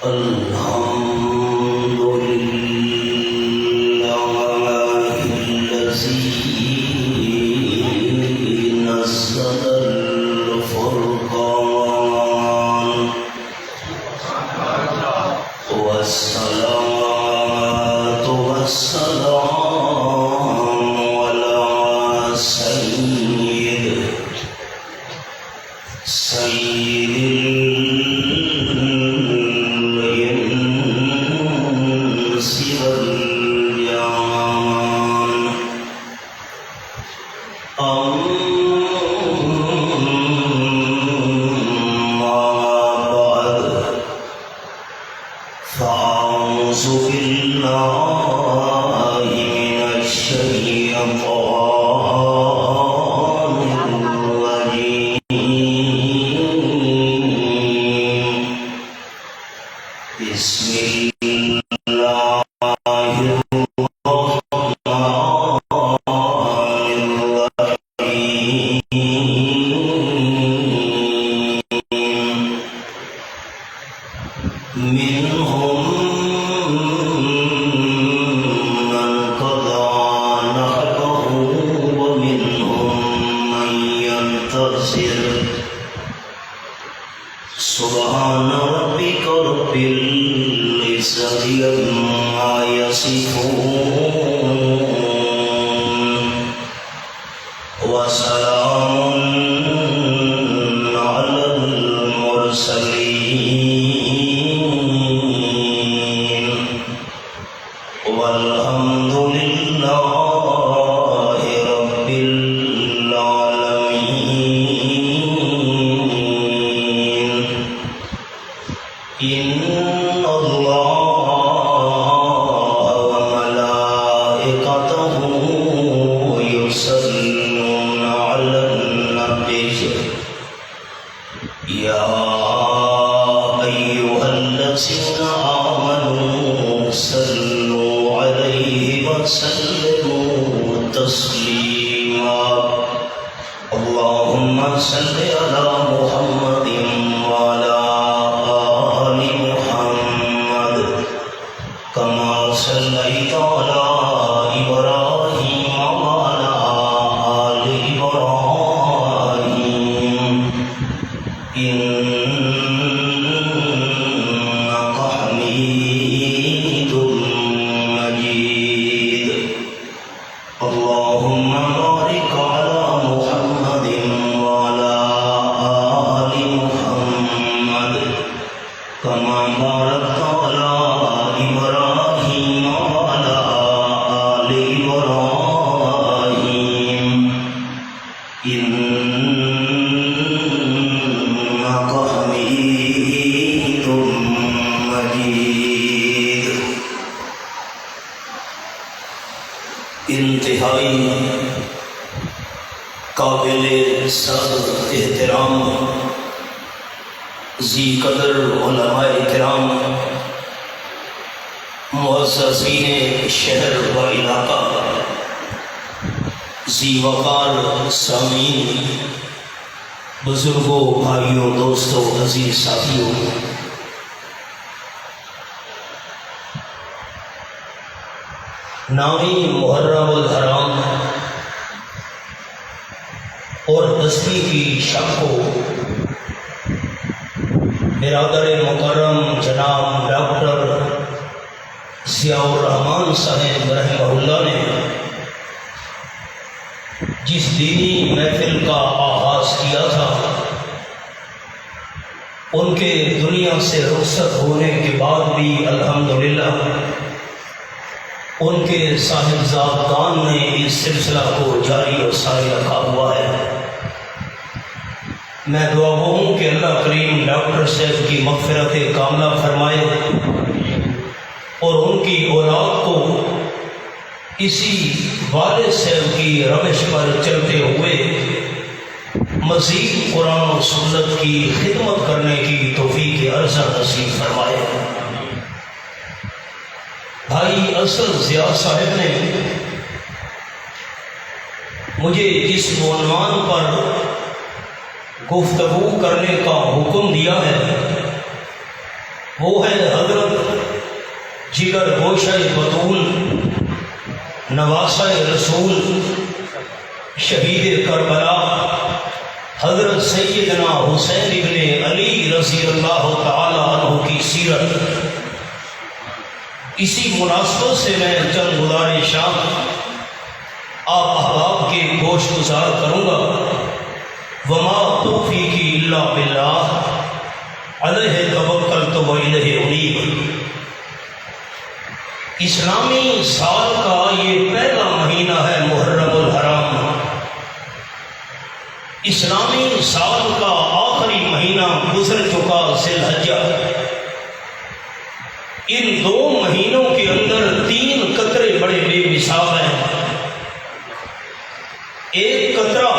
الحمد لله الذي نزل الفرقان والصلاة والسلام على سيد الإنس والجان أما بعد فأعوذ بالله من الشيطان الرجيم بسم الله الرحمن الرحيم منهم من قضى نحبه ومنهم من ينتظر سبحان ربك رب العزة عما يصفون وسلام على المرسلين والحمد لله رب العالمين. إن الله وملائكته يصلون على النبي يا أيها الذين آمنوا صلوا عليه وسلموا تسليما. اللهم صل على محمد وعلى آل محمد كما صليت على إبراهيم وعلى آل إبراهيم إنك حميد مجيد. اللهم بارك على محمد وعلى آل محمد كما باركت على إبراهيم وعلى آل إبراهيم إنك حميد مجيد. انتہائی قابل صدر احترام ذی قدر علماء کرام، معززین شہر و علاقہ، ذی وقار سامعین، بزرگوں، بھائیوں، دوستوں، عزیز ساتھیوں، نامی محرم الحرام اور 10ویں کی شب کو برادر مکرم جناب ڈاکٹر ضیاء الرحمن صاحب رحمہ اللہ نے جس دینی محفل کا آغاز کیا تھا، ان کے دنیا سے رخصت ہونے کے بعد بھی الحمدللہ ان کے صاحبزادگان نے اس سلسلہ کو جاری و ساری رکھا ہوا ہے۔ میں دعا گو ہوں کہ اللہ کریم ڈاکٹر صاحب کی مغفرت کاملہ فرمائے اور ان کی اولاد کو اسی والد صاحب کی روش پر چلتے ہوئے مزید قرآن و سنت کی خدمت کرنے کی توفیق عرضہ نصیب فرمائے۔ بھائی اصل ضیاء صاحب نے مجھے اس عنوان پر گفتگو کرنے کا حکم دیا ہے وہ ہے حضرت جگر گوشہ بطول نواسہ رسول شہید کربلا حضرت سیدنا حسین ابن علی رضی اللہ تعالی عنہ کی سیرت۔ اسی مناسبت سے میں چند گزارشات آپ احباب کے گوش گزار کروں گا۔ وما توفیقی الا باللہ علیہ توکلت و الیہ انیب۔ اسلامی سال کا یہ پہلا مہینہ ہے محرم الحرام۔ اسلامی سال کا آخری مہینہ گزر چکا ذی الحجہ۔ ان دو مہینوں کے اندر تین قطرے بڑے بے مثال ہیں۔ ایک قطرہ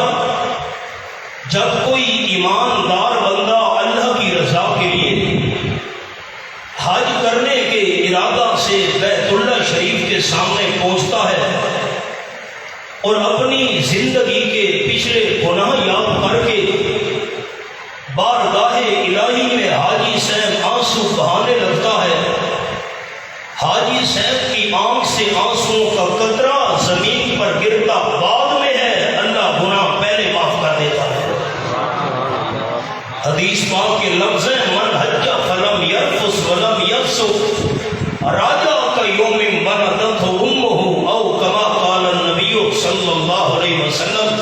جب کوئی ایماندار بندہ اللہ کی رضا کے لیے حج کرنے کے ارادہ سے بیت اللہ شریف کے سامنے پہنچتا ہے اور اپنی زندگی کے پچھلے گناہ یاد کر کے بارگاہ الہی میں حاجی صاحب آنسو بہانے لگتا ہے، حاجی صاحب کی آنکھ سے آنسوؤں کا قطرہ زمین پر گرتا بعد میں ہے، اللہ گناہ پہلے معاف کر دیتا ہے۔ حدیث پاک کے لفظ ہیں من حج فلم یرفث ولم یفسق راجع کیوم ولدتہ امہ او کما قال النبی صلی اللہ علیہ وسلم۔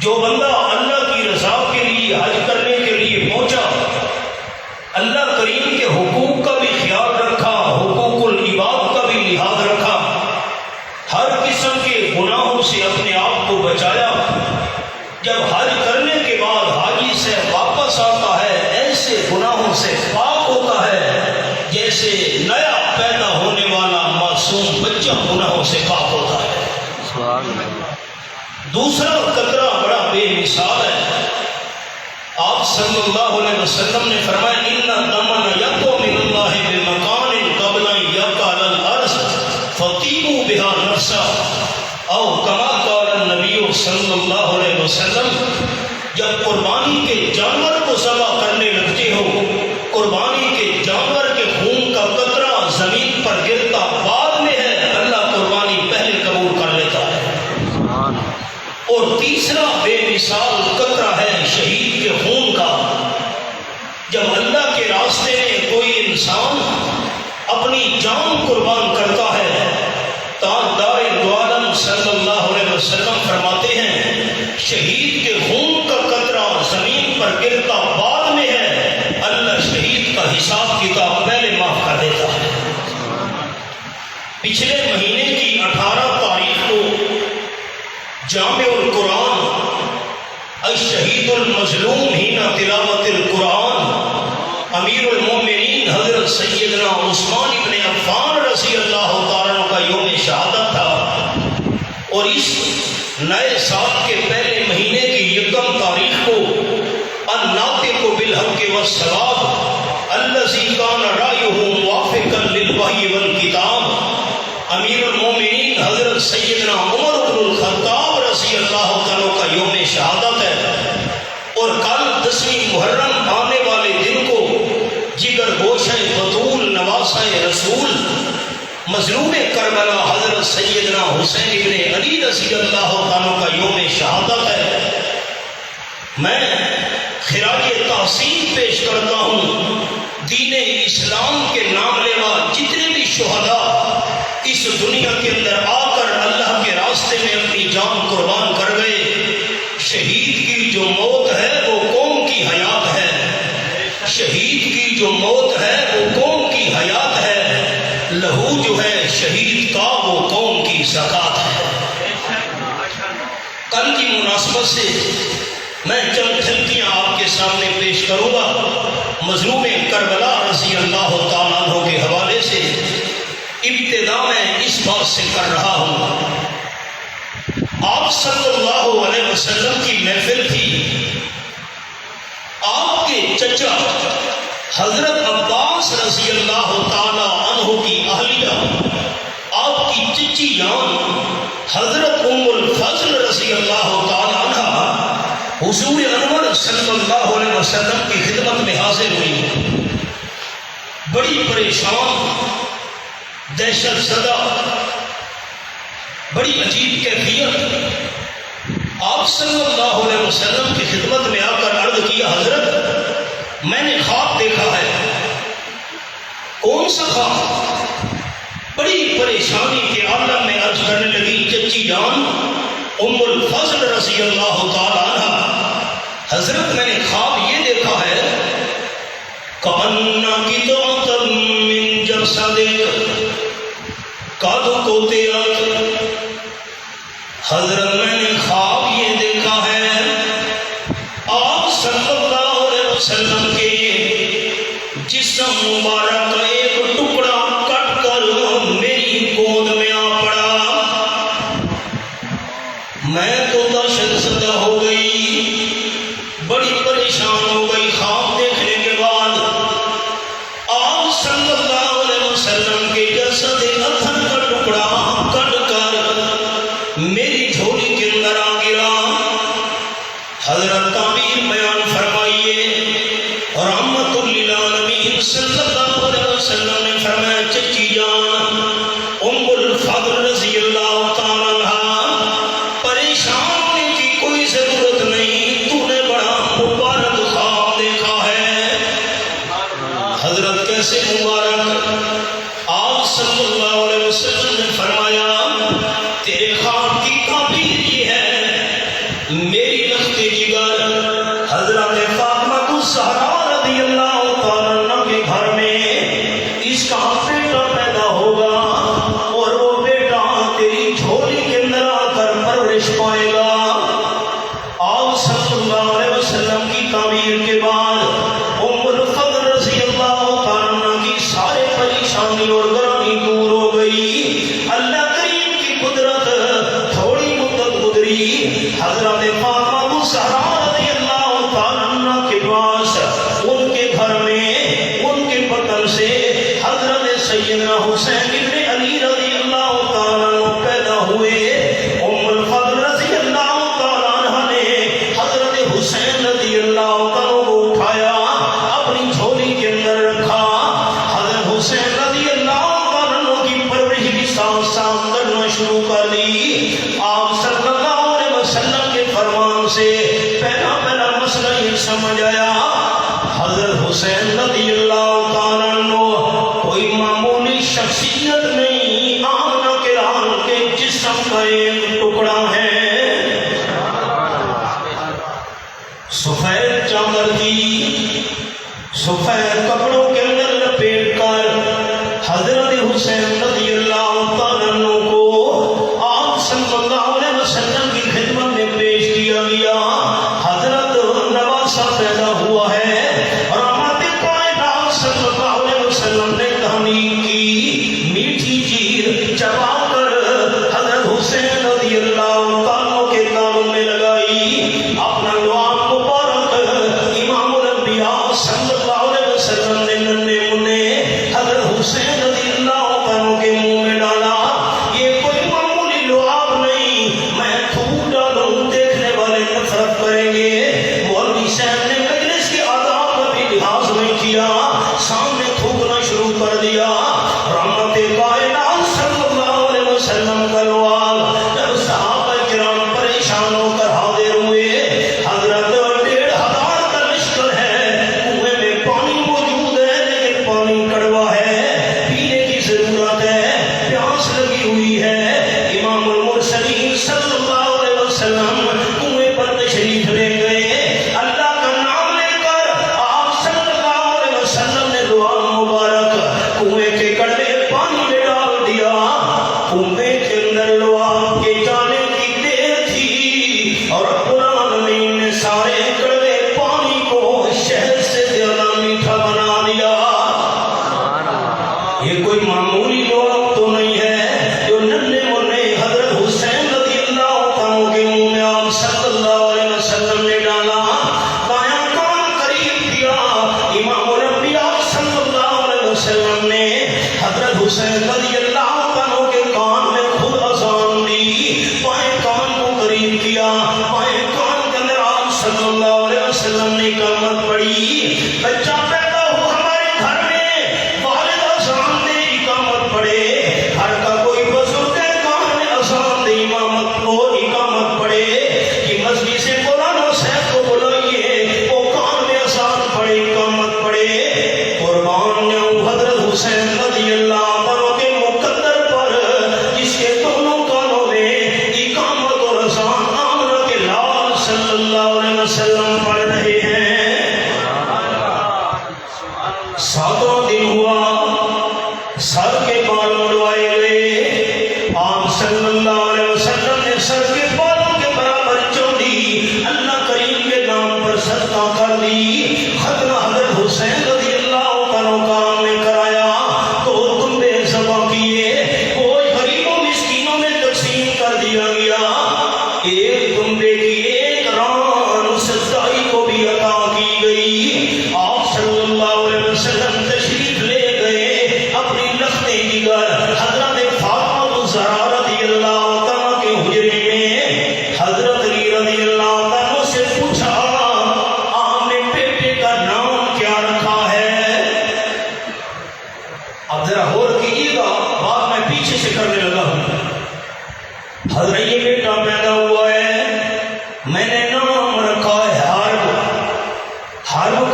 جو بندہ اللہ کی رضا کے لیے حج کرنے کے لیے پہنچا، اللہ کریم کے حقوق کا بھی خیال رکھا، حقوق العباد کا بھی لحاظ رکھا، ہر قسم کے گناہوں سے اپنے آپ کو بچایا، جب حج کرنے کے بعد حاجی سے واپس آتا ہے ایسے گناہوں سے پاک ہوتا ہے جیسے نیا پیدا ہونے والا معصوم بچہ گناہوں سے پاک ہوتا ہے۔ دوسرا قطرہ بڑا بے مثال ہے۔ آپ صلی اللہ علیہ وسلم نے فرمایا ان دمن یقو من اللہ بمکان قبل ان یقع علی الارض فطیبوا بها نفسا او کما قال النبی صلی اللہ علیہ وسلم۔ جب قربانی کے جانور کو ذبح کرنے لگتے ہو، قربانی کے جانور کے خون کا قطرہ زمین پر گرتا بعد میں ہے، اللہ قربانی پہلے قبول کر لیتا ہے۔ اور تیسرا بے مثال قطرہ ہے شہید کے خون کا۔ جب اللہ کے راستے میں کوئی انسان اپنی جان قربان کرتا ہے، تاجدار دو عالم صلی اللہ علیہ وسلم فرماتے ہیں شہید کے خون کا قطرہ زمین پر گرتا بعد میں ہے، اللہ شہید کا حساب کتاب پہلے معاف کر دیتا ہے۔ پچھلے مہینے کی 18 تاریخ کو جامع القرآن الشہید المظلوم حین تلاوت القرآن امیر المومنین حضرت سیدنا عثمان ابن عفان رضی اللہ تعالیٰ کا یوم شہادت تھا، اور اس نئے سال کے پہلے مہینے کی یکم تاریخ کو الناطق بالحق والصواب الذی کان رأیہ موافقا للوحی والکتاب امیر المومنین حضرت سیدنا عمر بن الخطاب رضی اللہ تعالیٰ کا یوم شہادت ہے، اور کل 10ویں محرم آنے والے دن کو جگر گوشہ بطول نواسہ رسول مظلوم کربلا حضرت سیدنا حسین ابن علی رضی اللہ تعالیٰ کا یوم شہادت ہے۔ میں خراج تحسین پیش کرتا ہوں دین اسلام کے نام لیوا جتنے بھی شہداء اس دنیا کے اندر آ کر اللہ کے راستے میں اپنی جان قربان کر گئے۔ شہید کی جو موت ہے وہ قوم کی حیات ہے، شہید کی جو موت ہے وہ قوم کی حیات ہے، لہو جو ہے شہید کا وہ قوم کی زکات ہے۔ کل کی مناسبت سے میں چند جھلکیاں آپ کے سامنے پیش کروں گا مظلوم کربلا رضی اللہ تعالیٰ عنہ کے حوالے سے۔ ابتدا میں اس بات سے کر رہا ہوں، آپ صلی اللہ علیہ وسلم کی محفل تھی، آپ کے چچا حضرت عباس رضی اللہ تعالی عنہ کی اہلیہ، آپ کی چچی جان حضرت ام الفضل رضی اللہ تعالی عنہ حضور انور صلی اللہ علیہ وسلم کی خدمت میں حاضر ہوئی۔ بڑی پریشان، دہشت زدہ، بڑی عجیب کیفیت، آپ صلی اللہ علیہ وسلم کی خدمت میں آ کر عرض کیا حضرت میں نے خواب دیکھا ہے۔ کون سا خواب؟ بڑی پریشانی کے عالم میں عرض کرنے لگی چچی جان ام الفضل رضی اللہ تعالی عنہ، حضرت میں نے خواب یہ دیکھا ہے کأنک قطعۃ من جسدک قد قطعت، حضرت میں نے خواب یہ دیکھا ہے آپ صلی اللہ علیہ وسلم کے جسم مبارک کا ایک ٹکڑا کٹ کر میری گود میں آ پڑا۔ میں تو دہشت زدہ ہو گئی، بڑی پریشان ہو گئی۔ خواب دیکھنے کے بعد آپ صلی اللہ علیہ وسلم کے جسد اتھن کا ٹکڑا کٹ کر میری جھولی کے اندر آ گرا۔ حضرت تعبیر بیان فرمائیے، رحمت للعالمین صلی اللہ علیہ وسلم نے فرمایا چچی جان ام الفضل رضی اللہ تعالی عنہ پریشان ہونے کی کوئی ضرورت نہیں، تو نے بڑا مبارک خواب دیکھا ہے۔ حضرت کیسے مبارک؟ آپ صلی اللہ علیہ وسلم نے فرمایا تیرے خواب کی تعبیر یہ ہے میری لخت جگر حضرت فاطمہ الزہرا رضی اللہ تعالی عنہ کے گھر میں اس کا بیٹا پیدا ہوگا اور وہ بیٹا تیری جھولی کے اندر آ کر پرورش پائے گا۔ آپ صلی اللہ علیہ وسلم کی تعبیر کے بعد ام الفضل رضی اللہ تعالی عنہ کی سارے پریشانی اور گرمی دور ہو گئی۔ اللہ کریم کی قدرت، تھوڑی مدت گزری، حضرت فاطمہ الزہرا رضی اللہ تعالی عنہ کے پاس ان کے گھر میں ان کے بطن سے حضرت سیدنا حسین ابن علی رضی اللہ تعالی عنہ پیدا ہوئے۔ ام الفضل رضی اللہ تعالی عنہ نے حضرت حسین رضی اللہ تعالی عنہ کو اٹھایا، اپنی جھولی کے اندر رکھا۔ حضرت حسین رضی اللہ تعالی عنہ کی پرورش کی ساتھ ساتھ کرنا شروع کر دی۔ آپ صلی اللہ علیہ وسلم کے فرمان سے پہلا مسئلہ یہ سمجھ آیا حضرت حسین رضی اللہ تعالی عنہ کوئی معمولی شخصیت نہیں، آمنہ کے لال کے جسم کا ایک ٹکڑا ہے۔ سفید چادر کی سفید کپڑوں کے اندر لپیٹ کر حضرت حسین رضی اللہ تعالی عنہ کو آپ صلی اللہ علیہ وسلم کی خدمت میں پیش کیا گیا۔ حضرت نواسا پیدا ہوا ہے، رحمت کائنات صلی اللہ علیہ وسلم نے تحنیک کی، میٹھی چیر چبا کر حضرت حسین رضی اللہ تعالیٰ کے تالوں میں لگائی۔ اپنا لعاب مبارک امام الانبیاء صلی اللہ علیہ وسلم نے ننھے منھے حضرت حسین رضی اللہ تعالیٰ کے منہ میں ڈالا۔ یہ کوئی معمولی لعاب نہیں، میں تھوک ڈالوں دیکھنے والے نفرت کریں گے۔ مولوی صاحب نے مجلس کے آداب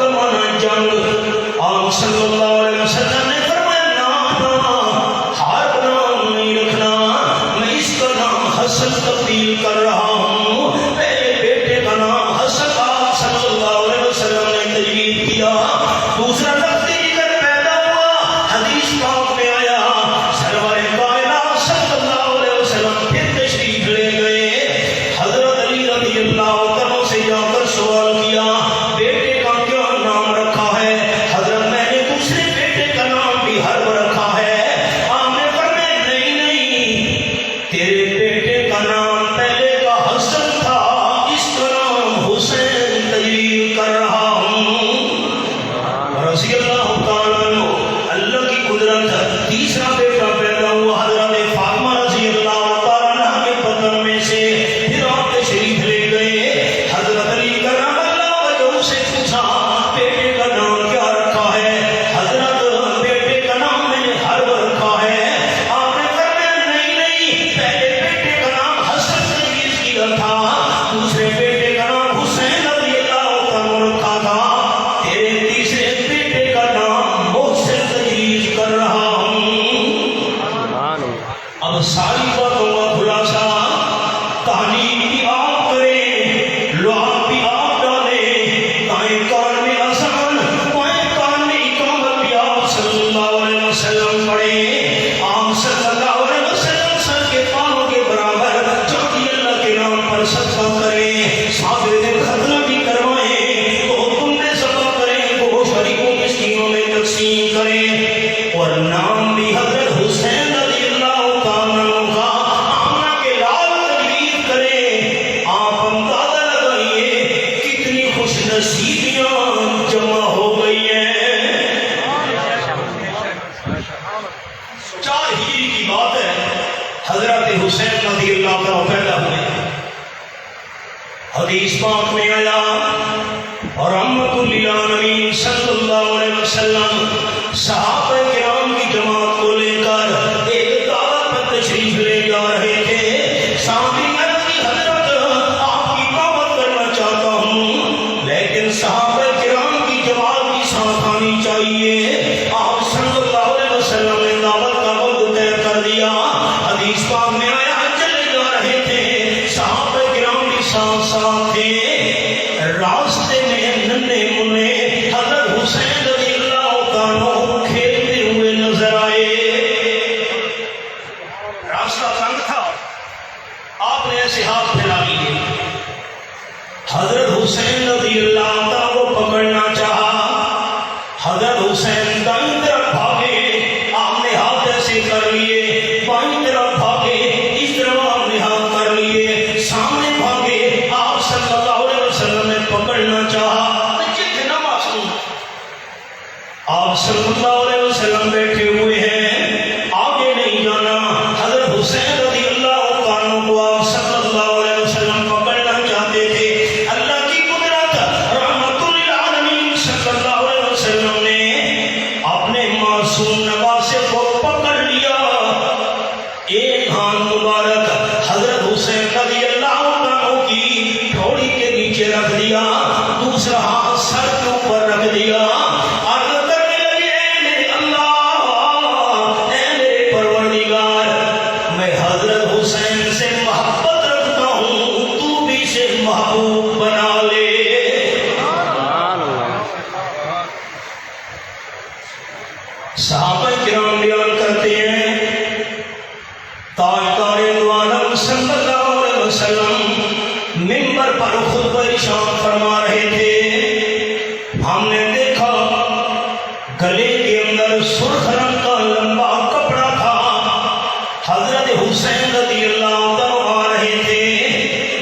کا مانا جنگ. آپ صلی اللہ علیہ وسلم نے فرمایا حرب نام نہیں رکھنا, میں اس کا نام حسن تبدیل کر رہا ہوں. پہلے بیٹے کا نام حسن آپ صلی اللہ علیہ وسلم نے تجویز کیا. دوسرا لفظ جگر پیدا ہوا, حدیث پاک میں آیا سرور کائنات صلی اللہ علیہ وسلم پھر تشریف لے گئے. حضرت علی رضی اللہ عنہ سے جا کر سوال کیا بیٹے کا کیا نام رکھا ہے؟ حضرت میں نے دوسرے بیٹے کا نام بھی حرب رکھا ہے. آپ نے فرمایا نہیں, تیرے بیٹے کا نام پہلے کا حسن تھا, اس کا نام حسین تجویز کر رہا ہوں. رضی اللہ تعالیٰ عنہ, اللہ کی قدرت. تیسرا بیٹا پیدا ہوا حضرت فاطمہ رضی اللہ تعالیٰ عنہ کے بدن میں سے. پھر آپ تشریف لے گئے, حضرت علی کرم اللہ وجہہ سے پوچھا بیٹے کا نام کیا رکھا ہے؟ حضرت بیٹے کا نام میں نے حرب رکھا ہے. آپ نے فرمایا نہیں, پہلے بیٹے کا نام حسن تجویز کیا تھا, دوسرے بیٹے کا نام حسین رضی اللہ عنہ رکھا تھا, تیرے تیسرے بیٹے کا نام محسن تجویز کر رہا ہوں. اب ساری باتوں کا خلاصہ, تعلیم بھی آپ کریں, لعاب بھی آپ ڈالیں, دائیں کان میں اذان, بائیں کان میں اقامت بھی آپ صلی اللہ علیہ وسلم پڑھیں. آپ صلی اللہ علیہ وسلم سر کے پاؤں کے برابر چوٹی اللہ کے نام پر صدقہ کریں, صابر ختنہ بھی کروائیں, تو تم نے صدقہ کریں, وہ شریکوں مسکینوں میں تقسیم کریں. اور نام بھی حضرت حسین رضی اللہ تعالیٰ عنہ کا آمنہ کے لال تجویز کریں. آپ اندازہ لگائیے کتنی خوش نصیبیاں جمع ہو گئی ہیں. 4 ہجری کی بات ہے, حضرت حسین رضی اللہ عنہ پیدا ہوئے. حدیث پاک میں آیا اور رحمت للعالمین صلی اللہ علیہ وسلم صحابہ کرام کی جماعت کو لے کر ایک دعوت پر تشریف لے جا رہے تھے. سامنے عرض کی حضرت آپ کی دعوت کرنا چاہتا ہوں, لیکن صحابہ کرام کی جماعت بھی ساتھ آنی چاہیے. آپ صلی اللہ علیہ وسلم نے دعوت کا وقت طے کر دیا. حدیث پاک میں آیا چلے جا رہے تھے, صحابہ کرام بھی ساتھ ساتھ تھے. راستے میں ننھے منھے حضرت حسین رضی اللہ عنہ کھیلتے ہوئے نظر آئے. راستہ تنگ تھا, آپ نے ایسے ہاتھ پھیلا لیے. حضرت حسین رضی اللہ عنہ کو پکڑنا چاہا. حضرت حسین دائیں طرف بھاگے, آپ نے ہاتھ ایسے کر لیے, بائیں طرف بھاگے, اس طرف آپ نے ہاتھ کر لیے, سامنے بھاگے, آپ صلی اللہ علیہ وسلم نے پکڑنا چاہا. جتنا معصوم, آپ صلی اللہ علیہ وسلم بیٹھے ہوئے ہیں, آگے نہیں جانا. حضرت حسین رضی اللہ عنہ کو آپ صلی اللہ علیہ وسلم پکڑنا چاہتے تھے. اللہ کی قدرت, رحمت للعالمین صلی اللہ علیہ وسلم نے اپنے معصوم نواسے کو پکڑ لیا. ایک ہاتھ مبارک حضرت حسین رضی اللہ عنہ کی ٹھوڑی کے نیچے رکھ دیا, دوسرا ہاتھ سر کے اوپر رکھ دیا. عرض کرنے لگے, اے میرے اللہ, اے میرے پروردگار, میں حضرت حسین سے محبت رکھتا ہوں, تو بھی اسے محبوب بنا لے. صحابہ کرام بیان کرتے ہیں, تاجدار دو عالم صلی اللہ علیہ وسلم منبر پر خطبہ ارشاد فرما رہے تھے. ہم نے دیکھا گلے کے اندر سرخ رنگ کا لمبا کپڑا تھا. حضرت حسین رضی اللہ عنہ آ رہے تھے,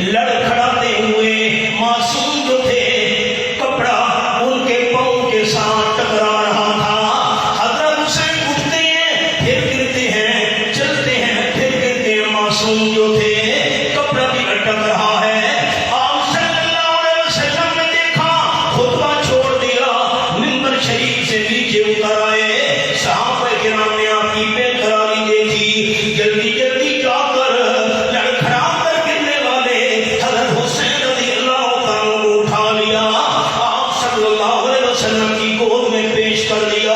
لڑکھڑاتے ہوئے. معصوم جو تھے, کپڑا ان کے پاؤں کے ساتھ ٹکرا رہا تھا. حضرت حسین اٹھتے ہیں, پھر گرتے ہیں, چلتے ہیں, پھر گرتے ہیں. معصوم جو تھے, کپڑا بھی اٹک رہا ہے. آپ صلی اللہ علیہ وسلم نے دیکھا, خطبہ چھوڑ دیا, وسلم کی گود میں پیش کر دیا.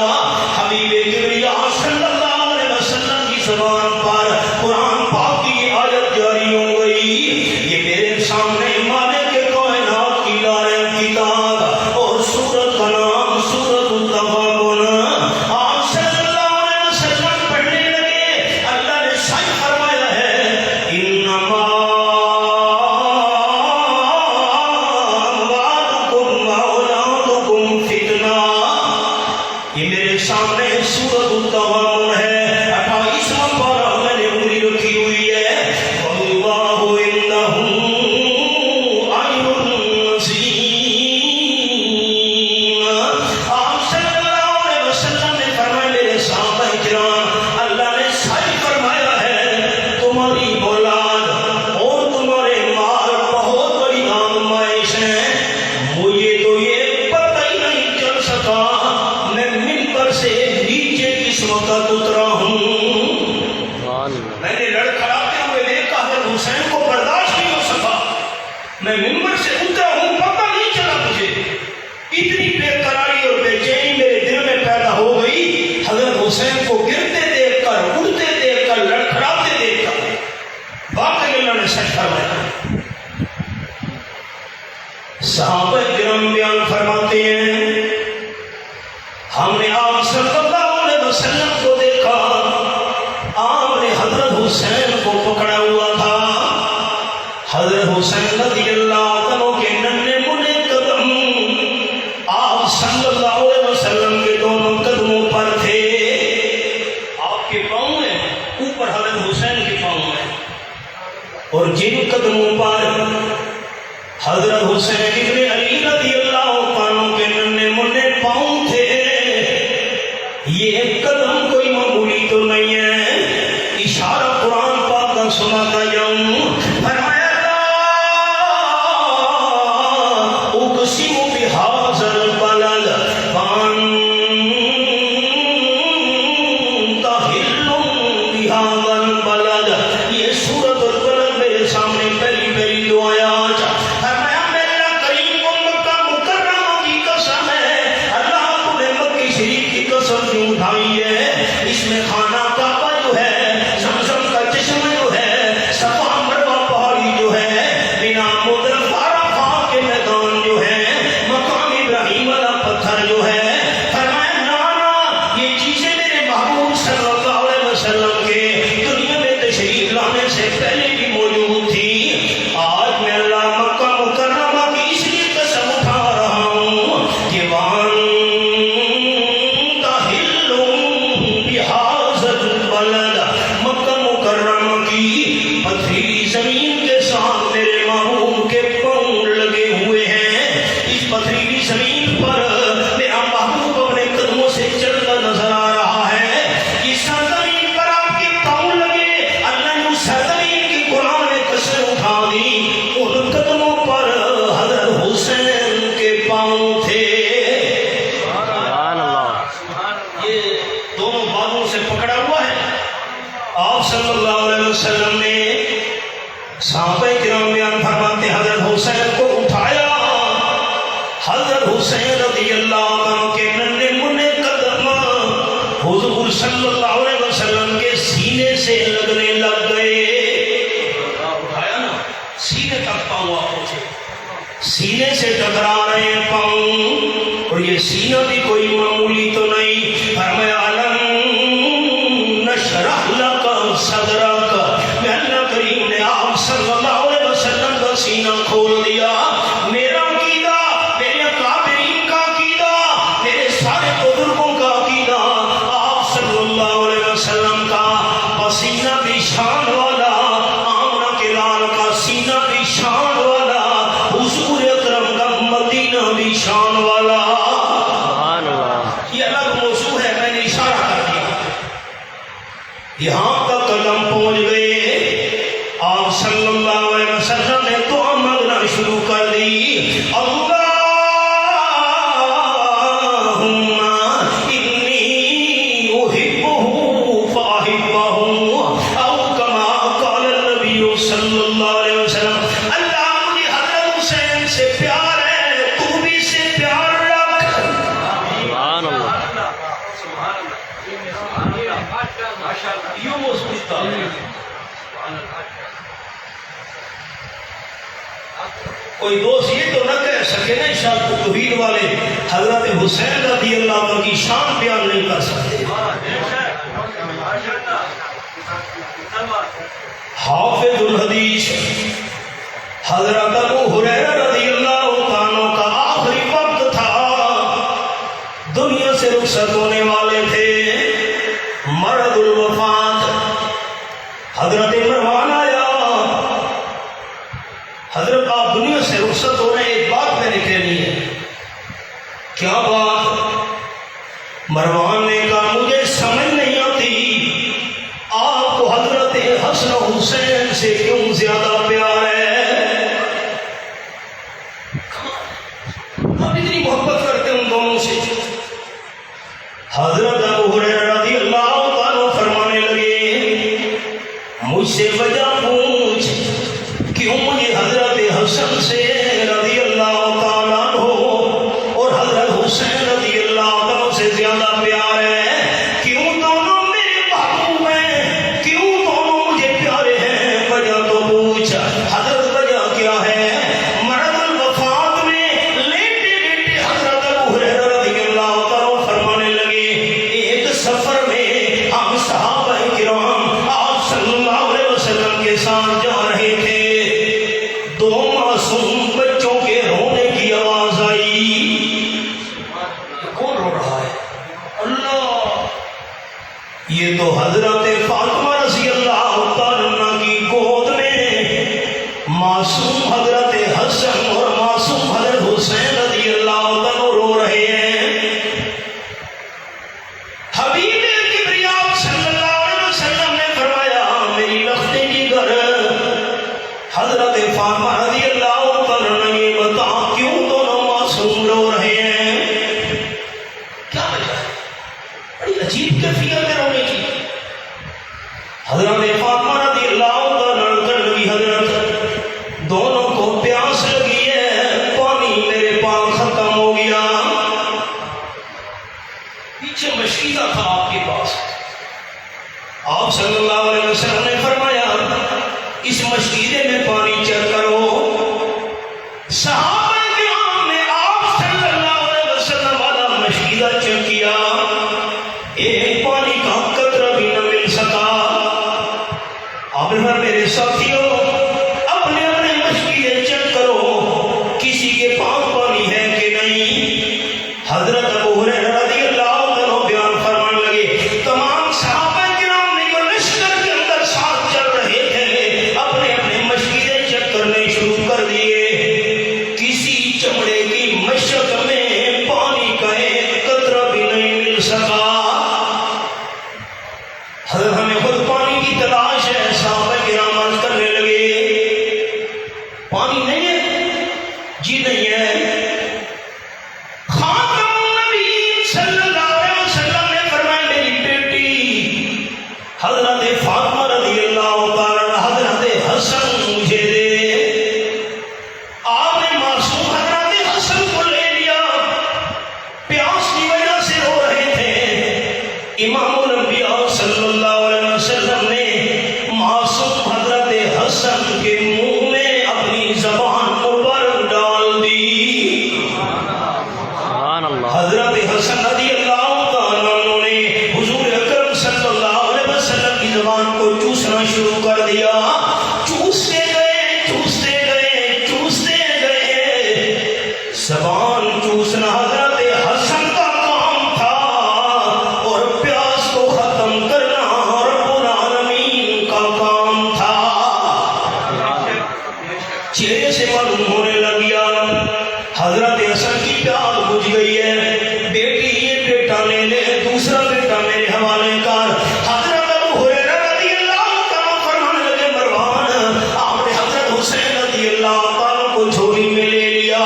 حبیب کبریا صلی اللہ علیہ وسلم کی زبان پر قرآن پاک کی آیت جاری ہو گئی. یہ میرے سامنے مالک کائنات کی لارے کتاب اور سورت کا نام سورت التغابن. آپ صلی اللہ علیہ وسلم پڑھنے لگے. اللہ نے سچ فرمایا ہے انما اموالکم واولادکم فتنہ. یہ میرے سامنے سورت التغابن ہے. 28واں پارہ میں نے انگلی رکھی ہوئی ہے. واللہ عنہ اجر عظیم. آپ صلی اللہ علیہ وسلم نے فرمایا میرے صحابہ کرام اللہ نے سچ فرمایا ہے تمہاری اولاد اور تمہارے مال بہت بڑی آزمائش ہے. مجھے تو یہ پتہ ہی نہیں چل سکا میں منبر سے نیچے کس وقت اترا ہوں. میں نے لڑکھڑاتے ہوئے دیکھا حضرت حسین کو برداشت نہیں ہو سکا. میں منبر سے اترا ہوں پتہ نہیں چلا مجھے. اتنی بے قراری اور بے چینی میرے دل میں پیدا ہو گئی حضرت حسین کو گرتے دیکھ کر اڑتے دیکھ کر لڑکھڑاتے دیکھ کر. واقعی اللہ نے سچ فرمایا. صحابہ کرام بیان فرماتے ہیں ہم نے آپ صلی اللہ علیہ وسلم کو دیکھا. آپ نے حضرت حسین کو پکڑا ہوا تھا. حضرت حسین رضی اللہ عنہ کے ننھے منھے قدم آپ صلی اللہ علیہ وسلم کے دونوں قدموں پر تھے. آپ کے پاؤں میں اوپر حضرت حسین کے پاؤں میں اور جن قدموں پر حضرت حسین ابن علی رضی اللہ عنہ کے ننھے منھے پاؤں تھے یہ قدم کوئی معمولی تو نہیں ہے. اشارہ قرآن پاک کا سناتا جاؤں. فرمایا اقسم بہذا البلد وانت حل بہذا البلد. یہ سورۃ البلد میرے سامنے پہلی پہلی دو آیات. فرمایا میرا کریم مکہ مکرمہ کی قسم ہے. اللہ نے مکہ شریف کی قسم کیوں اٹھائی ہے. اس میں خانہ کعبہ جو ہے زمزم کا چشمہ جو ہے صفا مروہ پہاڑی جو ہے بنا مدرفہ عرفات کے میدان جو ہے مقام ابراہیم والا پتھر جو ہے. فرمایا نانا یہ چیزیں میرے محبوب صلی اللہ علیہ وسلم کے دنیا میں تشریف لانے سے پہلے بھی موجود تھی. آج میں اللہ مکہ مکرمہ کی اس لیے قسم اٹھا رہا ہوں کہ مکہ مکرمہ کی پتھریلی زمین کے ساتھ میرے محبوب کے پاؤں لگے ہوئے ہیں. اس پتھریلی زمین پر میرا محبوب اپنے قدموں سے چلتا نظر آ رہا ہے. اس زمین پر آپ کے پاؤں لگے. اللہ نے اس زمین کی قرآن نے قسم اٹھا دی. ان قدموں پر حضرت حسین کے پاؤں تھے. یہ دونوں بازوں سے پکڑا ہوا ہے. آپ صلی اللہ علیہ وسلم نے صحابہ کرام بیان فرماتے حضرت حسین کو اٹھایا. حضرت حسین رضی اللہ عنہ کے ننھے منھے قدم حضور صلی اللہ علیہ وسلم کے سینے سے لگنے لگ گئے. اٹھایا نا سینے تک پاؤں آپ پہنچے. سینے سے ٹکرا رہے ہیں پاؤں اور یہ سینہ بھی کوئی معمولی تو نہیں. فرمایا نشرح لک صدرک. میں اللہ کریم نے آپ صلی اللہ علیہ وسلم کا سینہ کھول دیا. میرا عقیدہ میرے اکابرین کا عقیدہ میرے سارے بزرگوں کا عقیدہ آپ صلی اللہ علیہ وسلم کا پسینہ بھی شان والا آمنہ کے لال کا سینہ بھی شان والا حضور اکرم کا مدینہ بھی شان والا. یہ الگ موضوع ہے. میں نے اشارہ کر دیا. یہاں تک قدم پہنچ گئے. آپ صلی اللہ علیہ وسلم نے دعا مانگنا شروع کر دی. اللہم انی احبہ فاحبہ او کما قال النبی صلی اللہ علیہ وسلم. اللہ مجھے حضرت حسین سے پیار ہے تو بھی سے پیار رکھ. کوئی دوست یہ تو نہ کہہ سکے نا شاید توحید والے حضرت حسین رضی اللہ عنہ کی شان بیان نہیں کر سکتے. حافظ الحدیث حضرت ابو ہریرہ رضی اللہ عنہ کا آخری وقت تھا، دنیا سے رخصت ہونے والے تھے، مرض الوفات. حضرت مروان آیا، حضرت آپ دنیا سے رخصت ہو رہے، ایک بات میں نے کہنی ہے. کیا بات؟ مروان نے کہا مجھے سمجھ نہیں آتی آپ کو حضرت حسن و حسین سے کیوں زیادہ پیار ہے؟ آپ اتنی محبت کرتے ان دونوں سے. حضرت ابو ہریرہ رضی اللہ عنہ فرمانے لگے مجھ سے وجہ پوچھ کیوں مجھے حضرت حسن سے رضی اللہ تعالیٰ عنہ اور حضرت حسین رضی اللہ عنہ سے زیادہ پیار ہے؟ کیوں دونوں میرے محبوب ہیں، کیوں دونوں مجھے پیارے ہیں؟ وجہ تو پوچھ. حضرت وجہ کیا ہے؟ مرض الوفات میں لیٹے لیٹے حضرت ابو ہریرہ رضی اللہ تعالیٰ فرمانے لگے ایک سفر میں ہم صحابہ کرام آپ صلی اللہ علیہ وسلم کے ساتھ جا رہے تھے، دو معصوم بچوں کے رونے کی آواز آئی. کون رو رہا ہے؟ اللہ! یہ تو حضرت فاطمہ رضی اللہ تعالیٰ عنہ کی گود میں معصوم حضرت حسن اور معصوم حضرت حسین رضی اللہ تعالیٰ رو رہے ہیں. حبیب کبریاء صلی اللہ علیہ وسلم نے فرمایا میری لختے کی گر حضرت فاطمہ رضی اللہ تعالیٰ عنہ یہ بتا کیوں دونوں معصوم رو رہے ہیں؟ کیا وجہ ہے؟ بڑی عجیب کیفیت ہے رونے کی. حضرت فاطمہ رضی اللہ تعالیٰ عنہ کہنے لگی حضرت دونوں کو پیاس لگی ہے، پانی میرے پاس ختم ہو گیا. پیچھے مشکیزہ تھا آپ کے پاس، آپ صلی اللہ علیہ وسلم نے فرمایا اس مشکیزے میں پانی چل کرو. صحابہ کرام نے آپ صلی اللہ علیہ وسلم والا مشکیزہ چل کیا، ایک پانی کا قطرہ بھی نہ مل سکا. آپ نے فرمایا میرے ساتھیوں اپنے اپنے مشکیزے چل کرو، کسی کے پاس پانی ہے کہ نہیں؟ حضرت ابو ہریرہ رضی اللہ عنہ بیان فرمانے لگے تمام صحابہ کرام نے جو لشکر کے اندر ساتھ چل رہے تھے اپنے اپنے مشکیزے چیک کرنے شروع کر دیے. کسی چمڑے کی مشق میں پانی کا ایک قطرہ بھی نہیں مل سکا. حضرت ہمیں خود پانی کی تلاش ہے. صحابہ کرام عرض کرنے لگے پانی نہیں ہے؟ جی نہیں ہے. خاتم النبی صلی اللہ علیہ وسلم نے فرمایا میری بیٹی حضرت فاطمہ رضی اللہ تعالیٰ حضرت حسن مجھے دے. آپ نے معصوم حضرت حسن کو لے لیا، پیاس کی وجہ سے رو رہے تھے. امام الانبیاء صلی اللہ علیہ وسلم نے معصوم حضرت حسن کے منہ میں اپنی زبان مبارک ڈال دی. حضرت حسن رضی اللہ تعالیٰ عنہ نے حضور اکرم صلی اللہ علیہ وسلم کی زبان کو چوسنا شروع کر دیا. چوستے گئے چوستے گئے چوستے گئے. زبان چوسنا حضرت حسن کا کام تھا اور پیاس کو ختم کرنا رب العالمین کا کام تھا. چہرے سے معلوم ہونے لگ گیا حضرت حسن کی پیاس بجھ گئی ہے. بیٹی یہ بیٹا لے لے، دوسرا بیٹا میرے حوالے کر. حضرت ابو ہریرہ رضی اللہ تعالیٰ فرمانے لگے مروان آپ نے حضرت حسین رضی اللہ تعالیٰ کو جھولی میں لے لیا.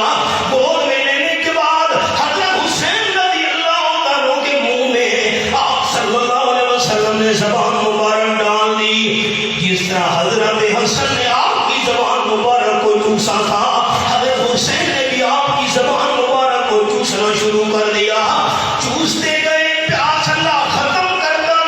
گود میں لینے کے بعد حضرت حسین رضی اللہ تعالیٰ کے منہ میں آپ صلی اللہ علیہ وسلم نے زبان مبارک ڈال دی. جس طرح حضرت حسن نے آپ کی زبان مبارک کو چوسا تھا، حضرت حسین نے بھی آپ کی زبان مبارک کو چوسنا شروع کر دیا. چوستے گئے، پیاس اللہ ختم کرتا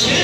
6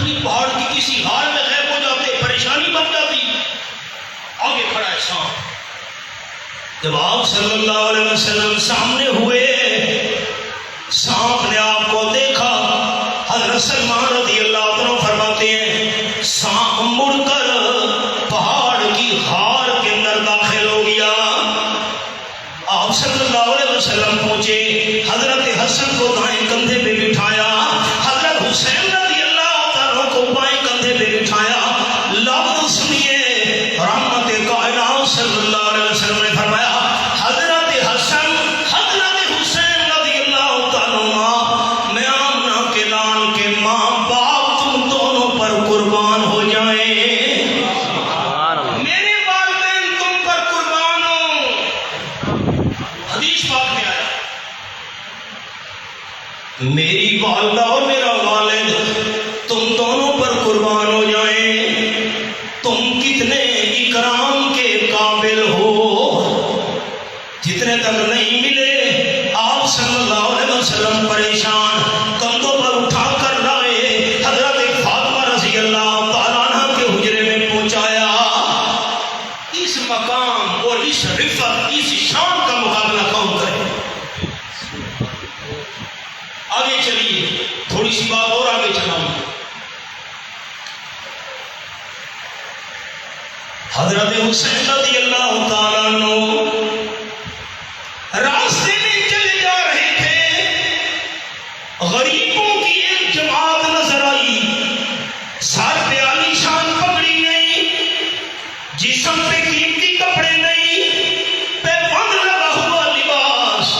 پتلی پہاڑ کی کسی حال میں غائب ہو جاتے، پریشانی بن جاتی. آگے کھڑا ہے سانپ. جب آپ صلی اللہ علیہ وسلم سامنے ہوئے، سانپ نے آپ کو دیکھا. حضرت سلمان رضی اللہ عنہ فرماتے ہیں سانپ مڑ کر پہاڑ کی غار کے اندر داخل ہو گیا. آپ صلی اللہ علیہ وسلم پہنچے، حضرت حسن کو دائیں کندھے پہ بٹھایا، حضرت حسین رضی اللہ عنہ کو بائیں کندھے پہ بٹھایا. لفظ سنیے، رحمت کائنات صلی اللہ علیہ وسلم نے فرمایا حضرت حسن حضرت حسین رضی اللہ عنہ، میں آمنہ کے لان کے ماں باپ تم دونوں پر قربان ہو جائیں، میرے والدین تم پر قربان ہو. حدیث پاک میں آیا میری والدہ اور میرا والد تم دونوں پر قربان ہو جائیں. تم کتنے اکرام کے قابل ہو، جتنے تک نہیں ملے. آپ صلی اللہ علیہ وسلم پریشان کندھوں پر اٹھا کر لائے، حضرت فاطمہ رضی اللہ تعالیٰ عنہ کے حجرے میں پہنچایا. اس مقام اور اس رفت اس شان کا مقابلہ کون کرے؟ آگے چلیے، تھوڑی سی بات اور آگے چلاؤں. حضرت حسین رضی اللہ تعالیٰ عنہ راستے میں چلے جا رہے تھے، غریبوں کی ایک جماعت نظر آئی. سر پہ عالی شان پگڑی نہیں، جسم پہ قیمتی کپڑے نہیں، پہ بند لگا ہوا لباس،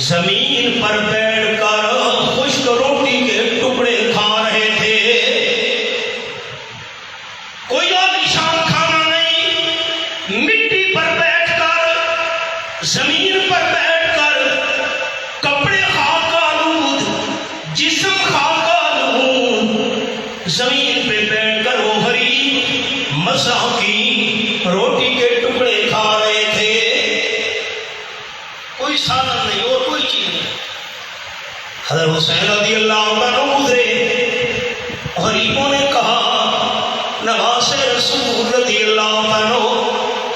زمین پر بیٹھ کر خشک روٹی کے ٹکڑے کھا رہے تھے. کوئی عالی شان کھانا نہیں، مٹی پر بیٹھ کر زمین پر بیٹھ کر کپڑے خاک آلود، جسم خاک آلود، زمین پہ بیٹھ کر وہ غریب مساکین روٹی کے ٹکڑے کھا رہے تھے. کوئی سادن نہیں اور کوئی چیز نہیں. حضرت حسین رضی اللہ عنہ گزرے، غریبوں نے کہا نواز رسول رضی اللہ عنہ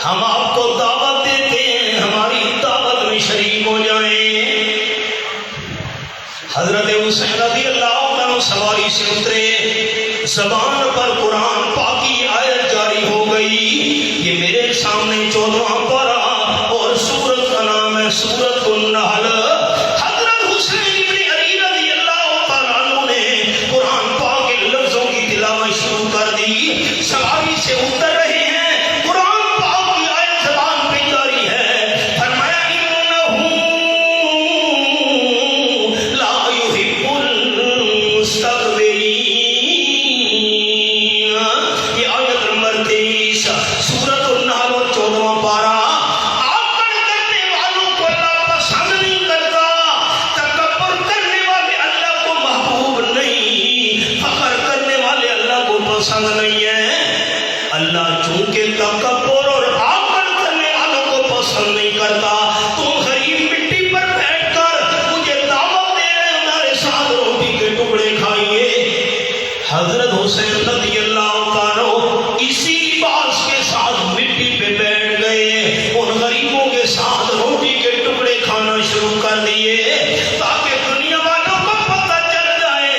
ہم آپ کو دعوت دیتے ہیں، ہماری دعوت میں شریک ہو جائیں. حضرت حسین رضی اللہ عنہ سواری سے اترے، زبان پر قرآن پاک کی آیت جاری ہو گئی. یہ میرے سامنے 14واں پارہ اور سورت کا نام ہے سورت النحل. حضرت حسین ابن علی رضی اللہ تعالیٰ عنہ نے قرآن پاک کے لفظوں کی تلاوت شروع کر دی. سواری سے اتر رہے ہیں، قرآن پاک کی آیت زبان پہ جاری ہے. فرمایا انہو لا یحب المستکبرین. یہ آیت نمبر 23 سورت النحل اور 14واں پارہ. آکڑ کرنے والوں کو اللہ پسند نہیں کرتا، تکبر کرنے والے اللہ کو محبوب نہیں، فخر کرنے والے اللہ کو پسند نہیں ہے. اللہ چونکہ تکبر اور آکڑ کرنے والوں کو پسند نہیں کرتا، تم غریب مٹی پر بیٹھ کر مجھے دعوت دے رہے ہیں ہمارے ساتھ روٹی کے ٹکڑے کھائیے. حضرت حسین رضی اللہ عنہ اسی لباس کے ساتھ مٹی پہ بیٹھ گئے، ان غریبوں کے ساتھ روٹی کے ٹکڑے کھانا شروع کر دیے تاکہ دنیا والوں کو پتہ چل جائے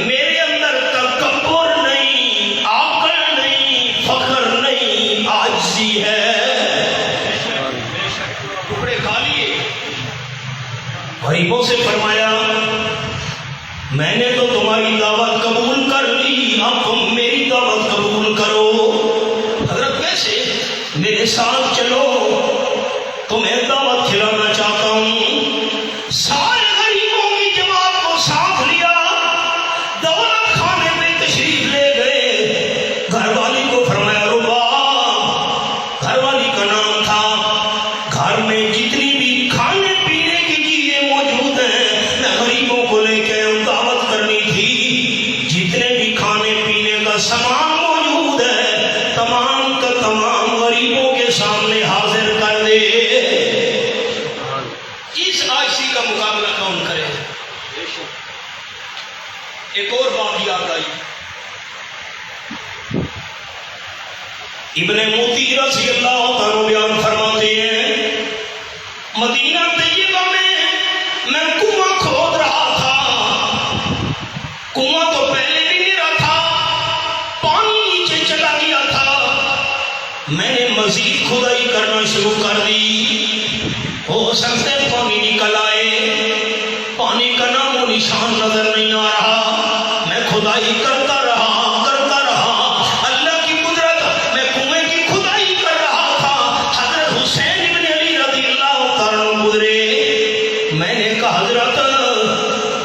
میرے اندر تکبر نہیں، آکڑ نہیں، فخر نہیں، عاجزی ہے. ٹکڑے کھا لیے. غریبوں سے فرمایا میں نے تو تمہاری دعوت قبول کر لی، اب تم میری دعوت قبول کرو. حضرت کیسے؟ میرے ساتھ چلو، تمہیں دعوت کھلانا چاہتا ہوں. سارے غریبوں کی جماعت کو ساتھ لیا، دولت خانے میں تشریف لے گئے. گھر والی کو فرمایا ربا، گھر والی کا نام تھا. گھر میں جتنی بھی کھانے پینے کی چیزیں موجود ہیں میں غریبوں کو لے کے دعوت کرنی تھی. جتنے بھی کھانے پینے کا سامان موجود ہے تمام کا تمام غریبوں کے سامنے حاضر کر دے. اس عاجزی کا مقابلہ کون کرے؟ ایک اور بات یاد آئی. ابن موتی رضی اللہ تعالیٰ بیان فرماتے ہیں مدینہ طیبہ میں کنواں کھود رہا تھا. کنواں تو پہلے بھی میرا تھا, پانی نیچے چلا گیا تھا. میں نے مزید کھدائی کرنا شروع کر دی. ہو سکتا ہے پانی نکل آئے, پانی کا نام و نشان نظر نہیں آ رہا. میں کھدائی کرتا رہا. اللہ کی قدرت, میں کنویں کی کھدائی کر رہا تھا. حضرت حسین ابن علی رضی اللہ تعالیٰ گزرے. میں نے کہا حضرت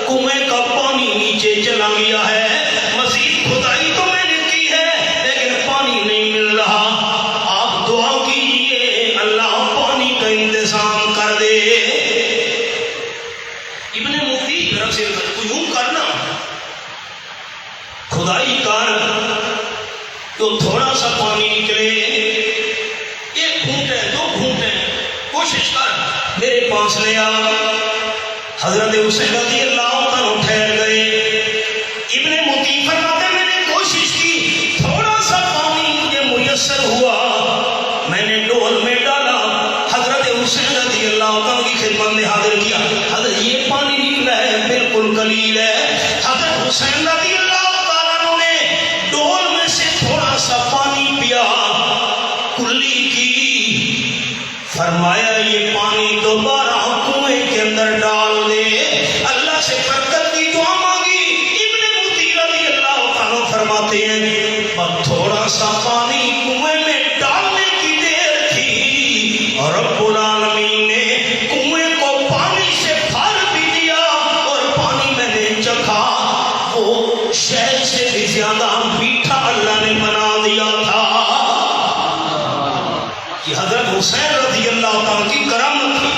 کنویں کا پانی نیچے چلا گیا ہے, مزید کھدائی تو میں نے کی ہے لیکن پانی نہیں مل رہا. آپ دعا کیجئے اللہ پانی کا انتظام کر دے. ابن مفتی رضی اللہ کو یوں کرنا, کھدائی کر تو تھوڑا سا پانی نکلے, ایک گھونٹے دو گھونٹے کوشش کر میرے پاس لے آ. حضرت حسین رضی اللہ عنہ ٹھہر گئے. ابن مفتی فرماتے میں نے کوشش کی, تھوڑا سا پانی مجھے میسر ہوا, میں نے ڈول میں ڈالا. حضرت حسین رضی اللہ عنہ کی خدمت میں حاضر کیا. حضرت یہ پانی نکلا ہے بالکل قلیل ہے. حضرت حسین رضی اللہ تعالیٰ نے ڈول میں سے تھوڑا سا پانی پیا, کلی کی. فرمایا یہ پانی دوبارہ کنویں کے اندر ڈال دے. اللہ سے برکت کی دعا مانگی. ابن مفتی رضی اللہ تعالیٰ فرماتے ہیں پر تھوڑا سا پانی کنویں میں ڈالنے کی دیر تھی اور رب العالمین نے کنویں کو پانی سے بھر بھی دیا اور پانی میں نے چکھا. وہ شہد سے بھی زیادہ میٹھا اللہ نے بنا دیا تھا. یہ حضرت حسین رضی اللہ تعالیٰ کی کرامت تھی.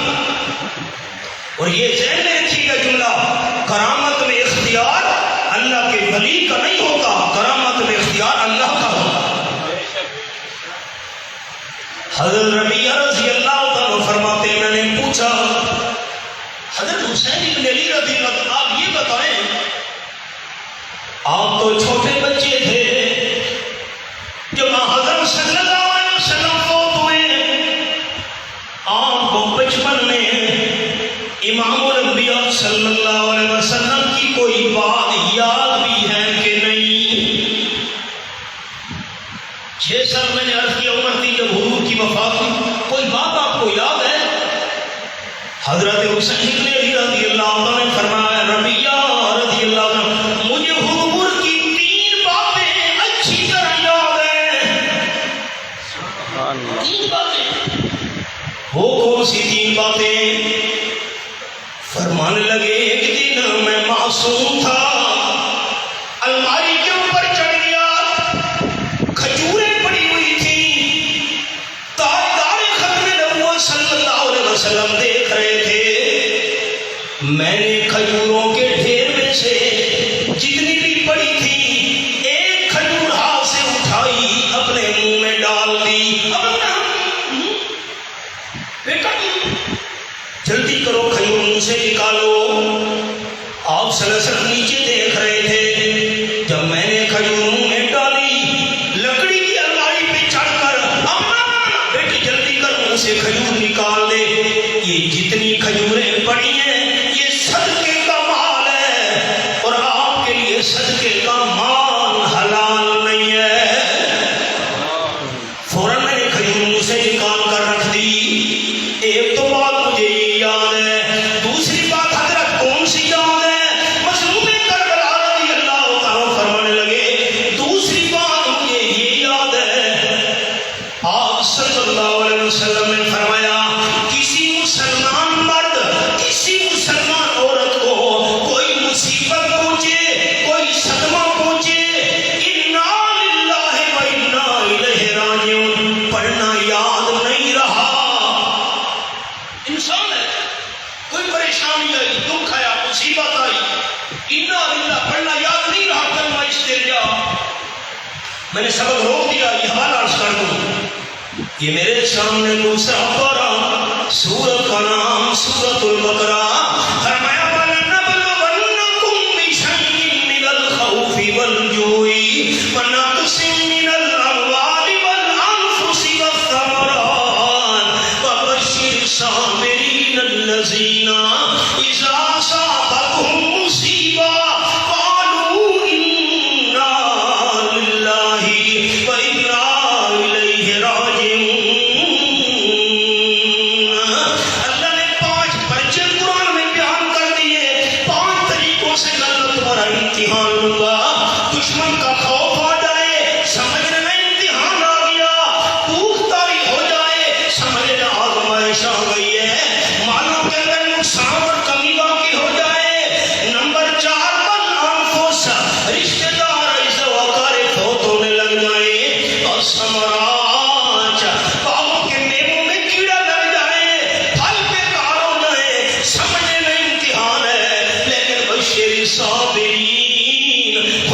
اور یہ ذہن میں رکھیے گا جملہ, کرامت میں اختیار اللہ کے ولی کا نہیں ہوتا, کرامت میں اختیار اللہ کا ہوتا. حضرت ربیعہ رضی اللہ تعالیٰ فرماتے میں نے پوچھا حضرت حسین ابن علی رضی اللہ تعالیٰ, آپ یہ بتائیں آپ تو چھوٹے بچے تھے جب حضرت صلی اللہ علیہ وسلم فوت ہوئے. آپ کو بچپن میں امام الانبیاء صلی اللہ علیہ وسلم کی کوئی بات یاد بھی ہے کہ نہیں؟ 6 سال میں نے عرض کیا عمر تھی جب حضور کی وفات ہوئی, کوئی بات آپ کو یاد ہے؟ حضرت حسین ابن علی رضی اللہ عنہ نے فرمایا ربیعہ رضی اللہ عنہ مجھے حضور کی 3 باتیں اچھی طرح یاد ہیں. 3 باتیں. وہ کون سی 3 باتیں؟ فرمانے لگے ایک دن میں معصوم تھا, الماری کے اوپر چڑھ گیا, کھجوریں پڑی ہوئی تھی, تاجدار ختم نبوت صلی اللہ علیہ وسلم دیکھ رہے تھے. میں نے کھجوروں کے ڈھیر میں سے جتنی بھی پڑی تھی ایک کھجور ہاتھ سے اٹھائی اپنے منہ میں ڈال دی. بیٹا جلدی کرو کھجور منہ سے نکالو. آپ صلی اللہ علیہ وسلم نیچے دیکھ رہے تھے. جب میں نے کھجور منہ میں ڈالی, لکڑی کی الماری پہ چڑھ کر اما بیٹی جلدی کر منہ سے کھجور نکال دے. یہ جتنی کھجوریں پڑی ہیں یہ صدقے کا مال ہے اور آپ کے لیے صدقے کا مال حلال نہیں ہے. فوراً میں نے کھجور منہ سے نکال کر رکھ دی. ایک تو بات مجھے یہ یاد ہے, دوسری بات حضرت کون سی یاد ہے؟ مظلوم کربلا رضی اللہ تعالیٰ فرمانے لگے دوسری بات مجھے یہ یاد ہے, آپ صلی اللہ علیہ وسلم نے فرمایا کسی مسلمان مرد کسی مسلمان عورت کو کوئی مصیبت پہنچے, کوئی صدمہ پہنچے, انا للہ و انا الیہ راجعون پڑھنا یاد نہیں رہا. انسان ہے, کوئی پریشانی آئی, دکھ آیا, مصیبت آئی, انا للہ پڑھنا یاد نہیں رہا, کلمہ استرجاع. میں نے سبق روک دیا, یہ حوالہ عرض کر دوں. یہ میرے سامنے دوسرا پارہ, سورت کا نام سورت البقرہ. فرمایا وَلَنَبْلُوَنَّكُمْ بِشَيْءٍ مِّنَ الْخَوْفِ وَالْجُوعِ وَنَقْصٍ مِّنَ الْأَمْوَالِ وَالْأَنفُسِ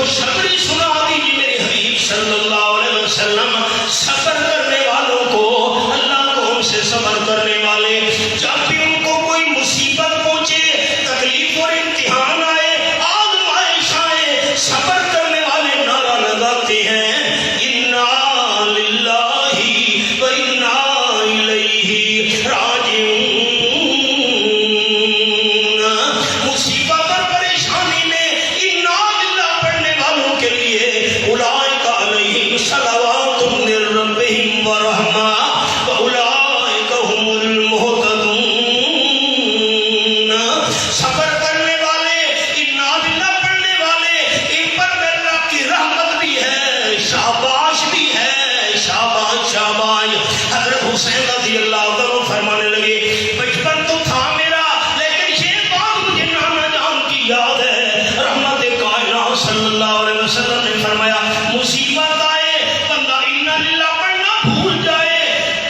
خوشخبری سنا دیجیے میرے حبیب صلی اللہ علیہ وسلم، صبر کرنے والوں کو اللہ کو ان سے صبر کرنے والے، جب بھی ان کو کوئی مصیبت پہنچے، تکلیف اور امتحان آئے، آزمائش آئے، صبر کرنے والے نعرہ لگاتے ہیں انا للہ و انا الیہ راجعون۔ مصیبت اور پریشانی میں انا للہ پڑھنے والوں کے لیے اولئک علیہم صلوات من ربہم ورحمہ واولئک هم المہتدون۔ صبر کرنے والے، انا للہ پڑھنے والے، ان پر اللہ کی رحمت بھی ہے، شاباش بھی ہے، شاباش شاباش۔ حضرت حسین رضی اللہ عنہ فرمانے لگے بچپن تو تھا میرا، لیکن یہ بات مجھے نانا جان کی یاد ہے۔ رحمت کائنات صلی اللہ علیہ وسلم نے فرمایا مصیبت آئے بندہ انا للہ پڑھنا بھول جائے،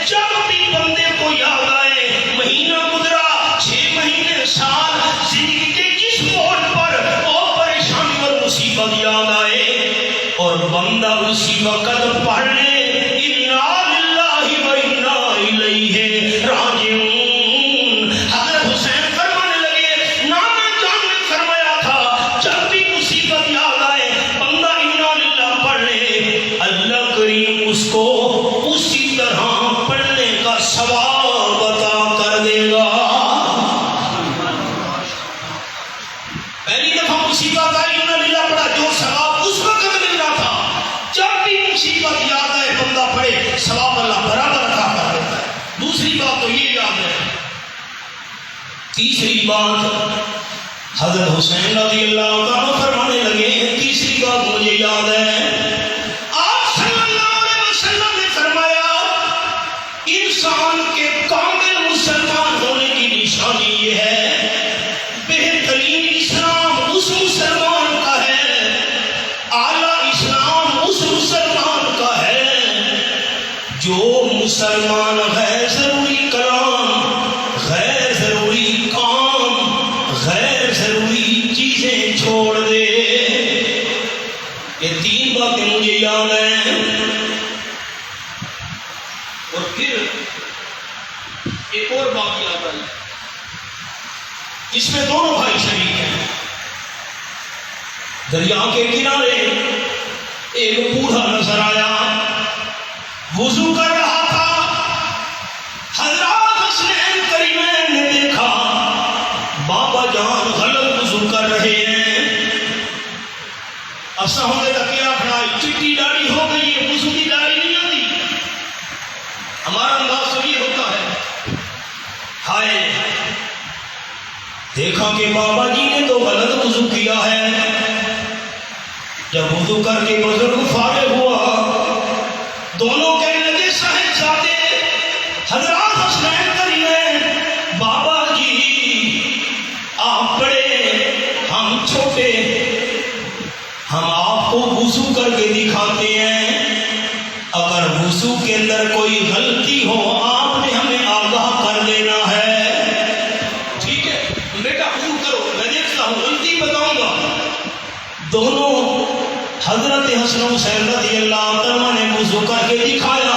جب بھی بندے کو یاد آئے، مہینہ گزرا، 6 مہینے، سال، زندگی کے جس موڑ پر اور پریشانی اور مصیبت یاد آئے اور بندہ اسی وقت پڑھ لے انا للہ و انا الیہ راجعون۔ حضرت حسین فرمانے لگے نانا جان نے فرمایا تھا جب بھی مصیبت یاد آئے بندہ انا للہ پڑھ لے، اللہ کریم اس کو اسی طرح پڑھنے کا ثواب عطا کر دے گا۔ پہلی دفعہ مصیبت آئی انا للہ پڑھا، جو ثواب اس وقت مل رہا تھا، جب بھی مصیبت یاد آئے بندہ پڑھے، ثواب اللہ برابر عطا کر دیتا ہے۔ دوسری بات تو یہ یاد ہے۔ تیسری بات حضرت حسین رضی اللہ عنہ فرمانے لگے، تیسری بات مجھے یاد ہے، آپ صلی اللہ علیہ وسلم نے فرمایا انسان کے کامل مسلمان ہونے کی نشانی یہ ہے، بہترین اسلام اس مسلمان کا ہے، اعلیٰ اسلام اس مسلمان کا ہے جو مسلمان غیر ضروری کلام، غیر ضروری کام، غیر ضروری چیزیں چھوڑ دے۔ یہ 3 باتیں مجھے یاد ہیں۔ اور پھر ایک اور بات یاد آئی، اس میں دونوں بھائی شریک ہیں۔ دریا کے کنارے ایک بوڑھا نظر آیا، وضو کر رہا تھا۔ حضرات حسنین کریمین نے دیکھا بابا جان غلط وضو کر رہے ہیں۔ ایسا ہونے کا کیا اپنائی، چٹی داڑھی ہو گئی ہے، وضو کی داڑھی نہیں آتی۔ ہمارا انداز تو یہ ہوتا ہے، ہائے دیکھا کہ بابا جی نے تو غلط وضو کیا ہے۔ جب وضو کر کے بزرگ فارغ ہوا، دونوں کہنے لگے صاحبزادے حضرات حسنین کریمین، بابا جی آپ بڑے ہم چھوٹے، ہم آپ کو وضو کر کے دکھاتے ہیں، اگر وضو کے اندر کوئی غلطی ہو آپ نے ہمیں آگاہ کر دینا ہے۔ ٹھیک ہے بیٹا وضو کرو، میں دیکھتا ہوں، غلطی بتاؤں گا۔ دونوں حضرت حسن حسین رضی اللہ عنہ نے وضو کر کے دکھایا۔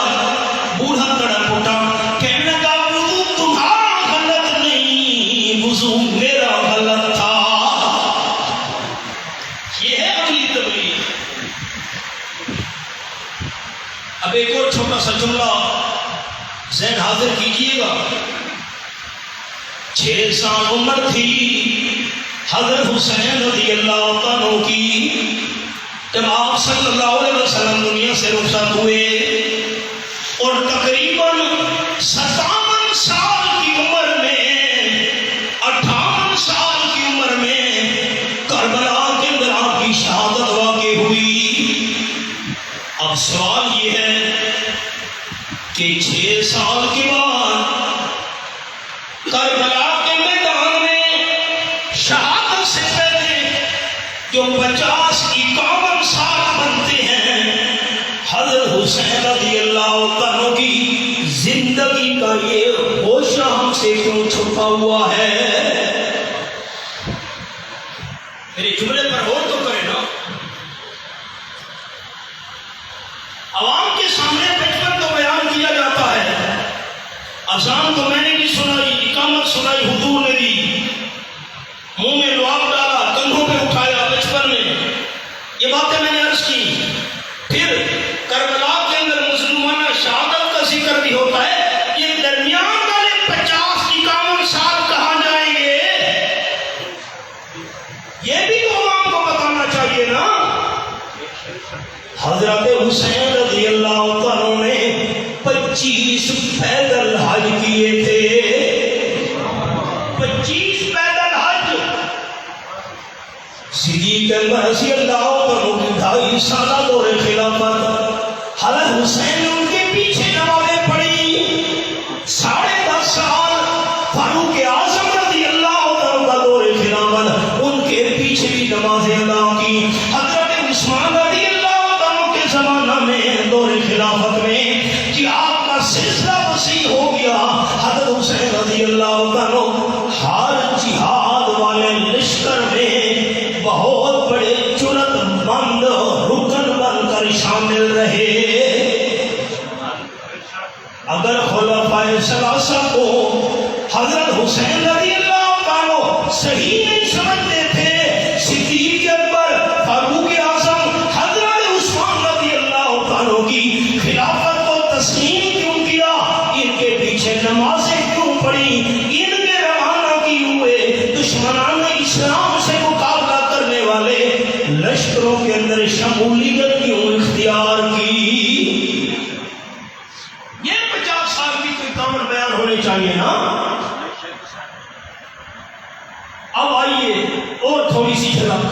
بوڑھا تڑپ اٹھا، کہنے لگا وضو تمہارا غلط نہیں، وضو میرا غلط تھا۔ یہ ہے اگلی تبلیغ۔ اب ایک اور چھوٹا سا جملہ ذہن حاضر کیجئے گا۔ 6 سال عمر تھی حضرت حسین رضی اللہ عنہ کی، جب آپ صلی اللہ علیہ وسلم دنیا سے رخصت ہوئے اور تقریباً 57 سال کی عمر میں، 58 سال کی عمر میں کربلا کے اندر آپ کی شہادت واقع ہوئی۔ اب سوال یہ ہے کہ 6 سال کے بعد کربلا کے میدان میں شہادت سے پہلے جو 50-51 سال بنتے ہیں، حضرت حسین رضی اللہ عنہ کی زندگی کا یہ ہوشہ ہم سے کیوں چھپا ہوا ہے؟ میرے جملے پر غور تو کریں نا۔ اذان تو میں نے بھی سنائی، اقامت سنائی حضور نے دی، منہ میں لعاب ڈالا، کندھوں پہ اٹھایا بچپن میں، یہ باتیں میں نے عرض کی۔ پھر کربلا کے اندر مظلومانہ شہادت کا ذکر بھی ہوتا ہے۔ یہ درمیان والے 50-51 سال کہاں جائیں گے؟ یہ بھی تو عوام کو بتانا چاہیے نا۔ حضرت حسین رضی اللہ عنہ نے 25 پیدل حج کیے تھے، 25 پیدل حج۔ صدیق اکبر رضی اللہ عنہ کی 2.5 سالہ دور خلافت، حضرت حسین نے ان کے پیچھے نمازیں پڑھی 10.5 سال۔ فاروق اعظم رضی اللہ عنہ کا دور خلافت، ان کے پیچھے بھی نمازیں ادا کی۔ حضرت عثمان رضی اللہ عنہ کے زمانہ میں دور خلافت میں جہاد کا سلسلہ وسیع ہو گیا۔ حضرت حسین رضی اللہ عنہ ہر جہاد والے لشکر میں بہت بڑے جرأت مند رکن بن کر شامل رہے۔ اگر خلفائے ثلاثہ کو حضرت حسین رضی اللہ عنہ صحیح نہیں سمجھتے تھے، صدیق اکبر، فاروق اعظم، حضرت عثمان رضی اللہ عنہ کی خلافت کو تسلیم کیوں کیا، ان کے پیچھے نمازیں کیوں پڑھی، ان کے روانہ کی ہوئے دشمنان اسلام سے مقابلہ کرنے والے لشکروں کے اندر شمولیت کیوں اختیار کی، یہ 50 سال کی کوئی کامل بیان ہونے چاہیے نا۔ اب آئیے اور تھوڑی سی جھلک۔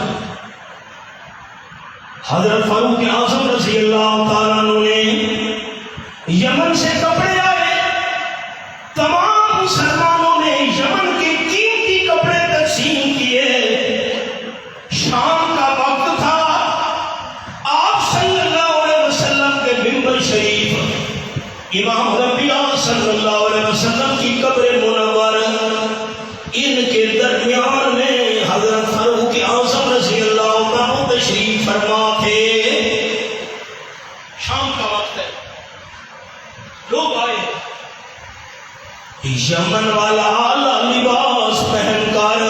حضرت فاروق اعظم رضی اللہ تعالیٰ عنہ نے یمن سے کپڑے آئے، تمام مسلمانوں نے یمن کے قیمتی کپڑے تقسیم کیے۔ شام کا وقت تھا، آپ صلی اللہ علیہ وسلم کے منبر شریف، امام الانبیاء صلی اللہ علیہ وسلم کی قبر منور، ان کے درمیان میں حضرت فاروق اعظم رضی اللہ عنہ تشریف فرما تھے۔ شام کا وقت ہے، لوگ آئے، یمن والا اعلیٰ لباس پہن کر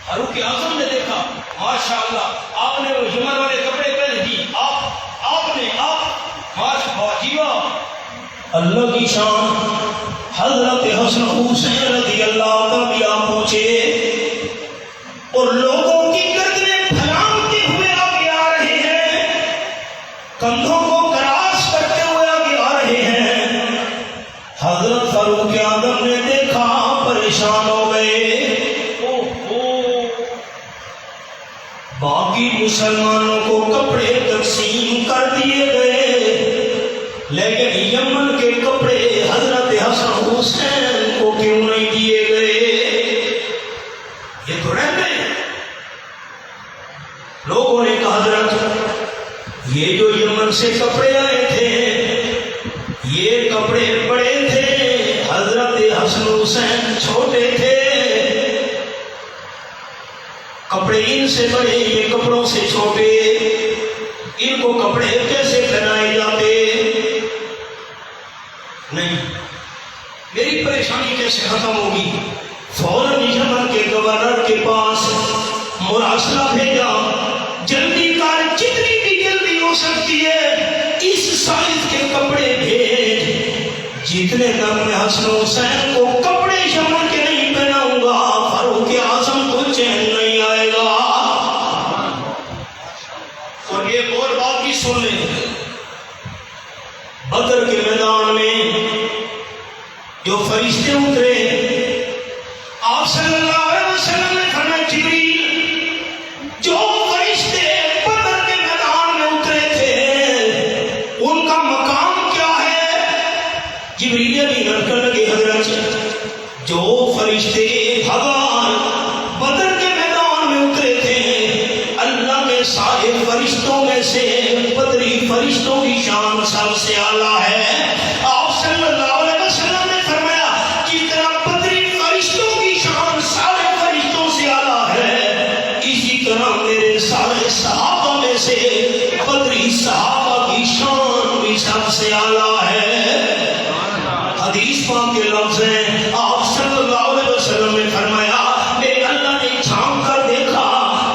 فاروق اعظم نے دیکھا، ماشاءاللہ آپ نے وہ یمن والے کپڑے پہن دی، آپ نے اللہ کی شان۔ حضرت حسن حسین رضی اللہ عنہ بھی آپ پہنچے اور لوگوں کی گردنیں پھیلاتے ہوئے آگے آ رہے ہیں، کندھوں کو کراس کرتے ہوئے آگے آ رہے ہیں۔ حضرت فاروق اعظم نے دیکھا، پریشان ہو گئے۔ باقی مسلمانوں کو کپڑے تقسیم کر دیے گئے، لیکن یمن کے کپڑے حضرت حسن حسین کو کیوں نہیں دیے گئے؟ یہ تو رہ گئے۔ لوگوں نے کہا حضرت یہ جو یمن سے کپڑے آئے تھے، یہ کپڑے بڑے تھے، حضرت حسن حسین چھوٹے تھے، کپڑے ان سے بڑے، یہ کپڑوں سے چھوٹے، ان کو کپڑے کیسے پہنائے جاتے؟ نہیں، میری پریشانی کیسے ختم ہوگی؟ فوراً یمن کے گورنر کے پاس مراسلہ بھیجا، جلدی کر، جتنی بھی جلدی ہو سکتی ہے اس سائز کے کپڑے بھیج، جتنے تک میں حسن حسین کو کپڑے یمن کے نہیں پہناؤں گا فاروق اعظم کو چین نہیں آئے گا۔ اور ایک اور بات بھی سن لیں، بدر کے میدان میں جو فرشتے اترے، آپ صلی اللہ علیہ وسلم نے فرمایا جبریل، جو فرشتے بدر کے میدان میں اترے تھے ان کا مقام کیا ہے؟ جبریل بھی نکل لگے، حضرت جو فرشتے بھگوان بدر کے میدان میں اترے تھے، اللہ کے سارے فرشتوں میں سے بدری فرشتوں کی شان سب سے اعلیٰ ہے۔ آپ صلی اللہ علیہ وسلم نے فرمایا جتنا بدری فرشتوں کی شان سارے فرشتوں سے اعلیٰ ہے، اسی طرح میرے سارے صحابہ میں سے بدری صحابہ کی شان بھی سب سے اعلیٰ ہے۔ وظیفہ کے لفظ ہیں. آپ صلی اللہ علیہ وسلم نے فرمایا میرے اللہ نے جھانک کر دیکھا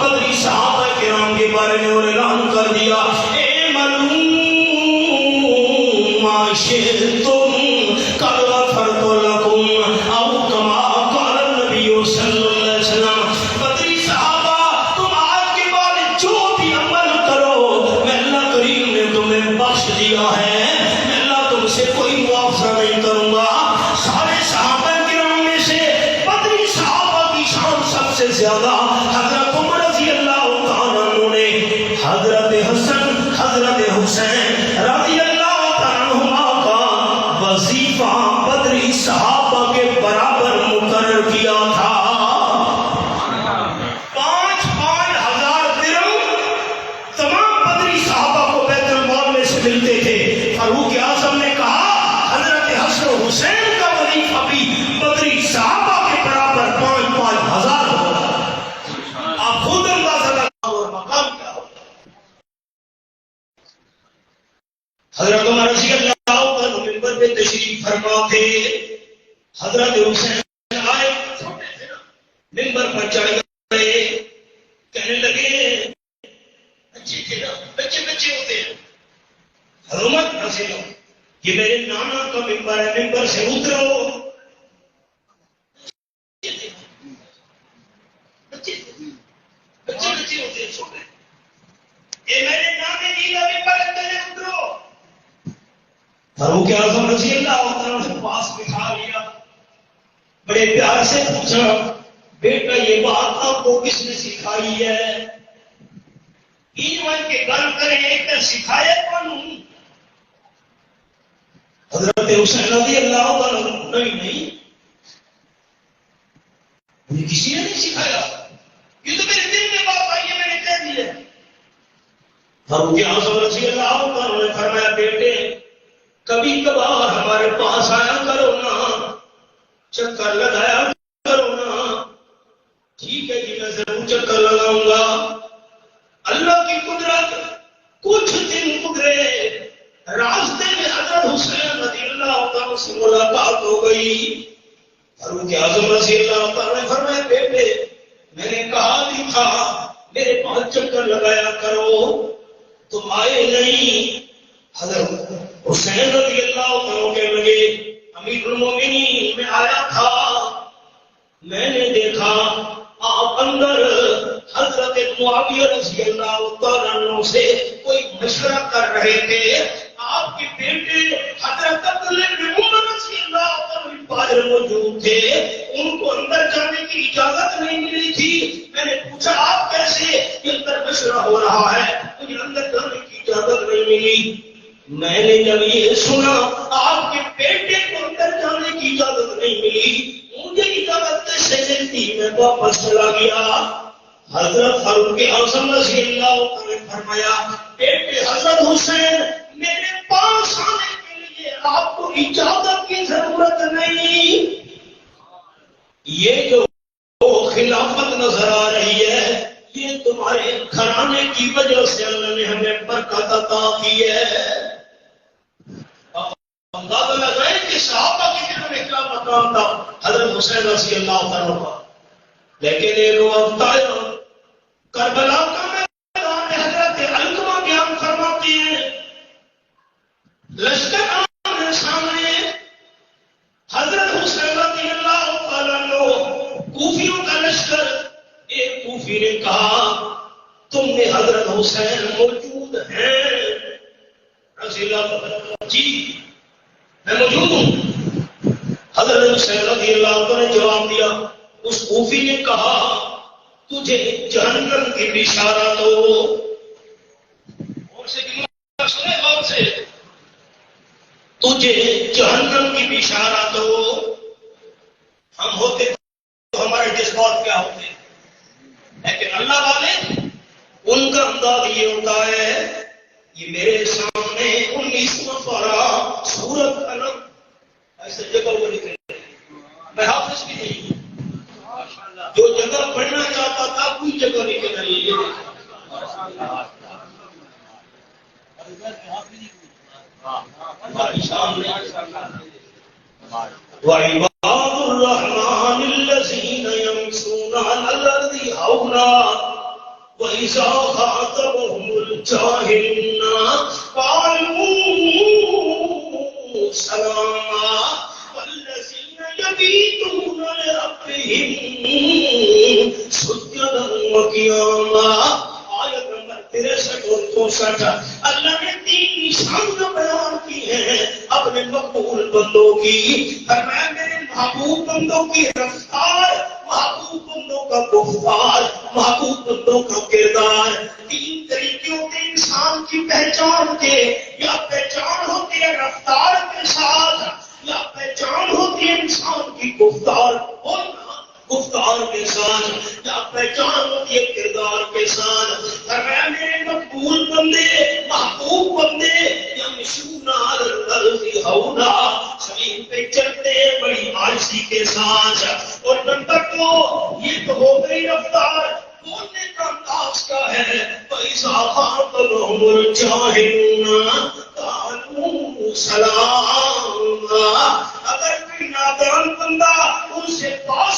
بدری صحابہ کرام کے بارے میں اور اعلان کر دیا اے معلوم معاشرتم قد غفرت لکم او کما قال النبی صلی اللہ علیہ وسلم. بدری صحابہ تم آج کے بعد جو بھی عمل کرو میں اللہ کریم نے تمہیں بخش دیا ہے, میں اللہ تم سے کوئی معاوضہ نہیں کروں گا. سارے صحابہ کرام میں سے بدری صحابہ کی شان سب سے زیادہ حضرت عمر رضی اللہ تعالیٰ عنہ نے حضرت حسن حضرت حسین رضی اللہ تعالیٰ عنہما کا وظیفہ بدری صحابہ کے برابر مقرر کیا تھا. 5,000 درہم تمام بدری صحابہ کو بیت المال میں سے ملتے تھے. فاروق اعظم نے کہا حضرت حسن و حسین کا وظیفہ بھی بدری صحابہ کے برابر 5,000 ہوگا. آپ خود اندازہ لگاؤ اور مقام کیا ہوگا. حضرت عمر رضی اللہ عنہ منبر پہ تشریف فرما تھے. حضرت حسین آئے چھوٹے تھے نا, منبر پر چڑھ گئے, کہنے لگے بچے تھے نا, بچے ہوتے ہیں, حرمت نہ لو, یہ میرے نانا کا ممبر ہے, ممبر سے اترو. بچے ہوتے ہیں چھوٹے, یہ میرے نانے جی کا ممبر ہے, پہلے اترو. فاروق اعظم رضی اللہ عنہ نے پاس بٹھا لیا, بڑے پیار سے پوچھا بیٹا یہ بات آپ کو کس نے سکھائی ہے؟ ایمان کے گل کریں ایک نے سکھایا کون؟ حضرت حسین رضی اللہ عنہ نہیں مجھے کسی نے نہیں سکھایا, یہ تو میرے دل میں بات آئی ہے, میں نے کہہ دی ہے. فاروق اعظم رضی اللہ عنہ نے فرمایا بیٹے کبھی کبھار ہمارے پاس آیا کرو نا, چکر لگایا کرو نا. ٹھیک ہے جی میں ضرور چکر لگاؤں گا. اللہ کی قدرت کچھ دن گزرے, راستے میں حضرت حسین رضی اللہ عنہ سے ملاقات ہو گئی. فاروق اعظم رضی اللہ عنہ نے فرمایا بیٹے میں نے کہا بھی تھا میرے پاس چکر لگایا کرو, تم آئے نہیں. حضرت حسین رضی اللہ عنہ کہنے لگے امیر المومنین میں آیا تھا, میں نے دیکھا آپ اندر حضرت معاویہ رضی اللہ تعالیٰ عنہ سے کوئی مشورہ کر رہے تھے. آپ کے بیٹے حضرت عبداللہ بن عمر رضی اللہ تعالیٰ باہر موجود تھے, ان کو اندر جانے کی اجازت نہیں ملی تھی. میں نے پوچھا آپ کیسے, اندر مشورہ ہو رہا ہے, مجھے اندر جانے کی اجازت نہیں ملی. میں نے جب یہ سنا آپ کے بیٹے کو اندر جانے کی اجازت نہیں ملی, مجھے اجازت کیسے ملتی, میں واپس چلا گیا. حضرت فاروق اعظم رضی اللہ عنہ نے فرمایا بیٹے حضرت حسین میرے پاس آنے کے لیے آپ کو اجازت کی ضرورت نہیں. یہ جو خلافت نظر آ رہی ہے یہ تمہارے گھرانے کی وجہ سے اللہ نے ہمیں برکت عطا کی ہے. اندازہ لگائیں کہ صحابہ کے دلوں میں کیا مقام تھا حضرت حسین رضی اللہ عنہ کا. لیکن ایک وقت آیا کربلا کا میدان میں حضرت علقمہ بیان فرماتے ہیں لشکر آمنے سامنے حضرت حسین رضی اللہ عنہ کوفیوں کا لشکر. ایک کوفی نے کہا تم نے حضرت حسین موجود ہیں؟ رضی اللہ عنہ جی میں موجود ہوں. حضرت حسین رضی اللہ عنہ نے جواب دیا. اس کوفی نے کہا تجھے جہنم کی بشارت ہو. اور سے سنے غور سے, تجھے جہنم کی بشارت ہو. ہم ہوتے تو ہمارے جذبات کیا ہوتے, لیکن اللہ والے ان کا انداز یہ ہوتا ہے. یہ میرے سامنے 19واں پارہ سورۃ قلم ایسے جگہ وہ لکھے, میں حافظ بھی نہیں, جو جگہ پڑھنا چاہتا تھا کوئی جگہ نہیں کہہ رہی ہے. ہماری شام وعباد الرحمن الذين يمشون على الأرض هونا وإذا خاطبهم الجاهلون قالوا سلاما والذين يبيتون لربهم سجدا وقياما. آیت نمبر 63 اور 64 اللہ نے 3 نشان بیان کی ہیں اپنے مقبول بندوں کی. فرمایا میرے محبوب بندوں کی رفتار، محبوب بندوں کا گفتار، محبوب بندوں کا کردار. 3 طریقے ہوتے ہیں انسان کی پہچان کے. یا پہچان ہوتی ہے رفتار کے ساتھ، یا پہچان ہوتی ہے انسان کی گفتار گفتار کے ساتھ، یا پہچان ہوتی ہے کردار کے ساتھ. فرمایا میرے مقبول بندے، محبوب بندے یمشون علی الارض ہونا، زمین پہ چلتے ہیں بڑی عاجزی کے ساتھ. اور نمبر 2 یہ تو ہو گئی رفتار، بولنے کا انداز کا ہے. وَإِذَا خَاطَبَهُمُ الْجَاهِلُونَ قَالُوا سَلَامًا. اگر کوئی نادان بندہ ان سے پاس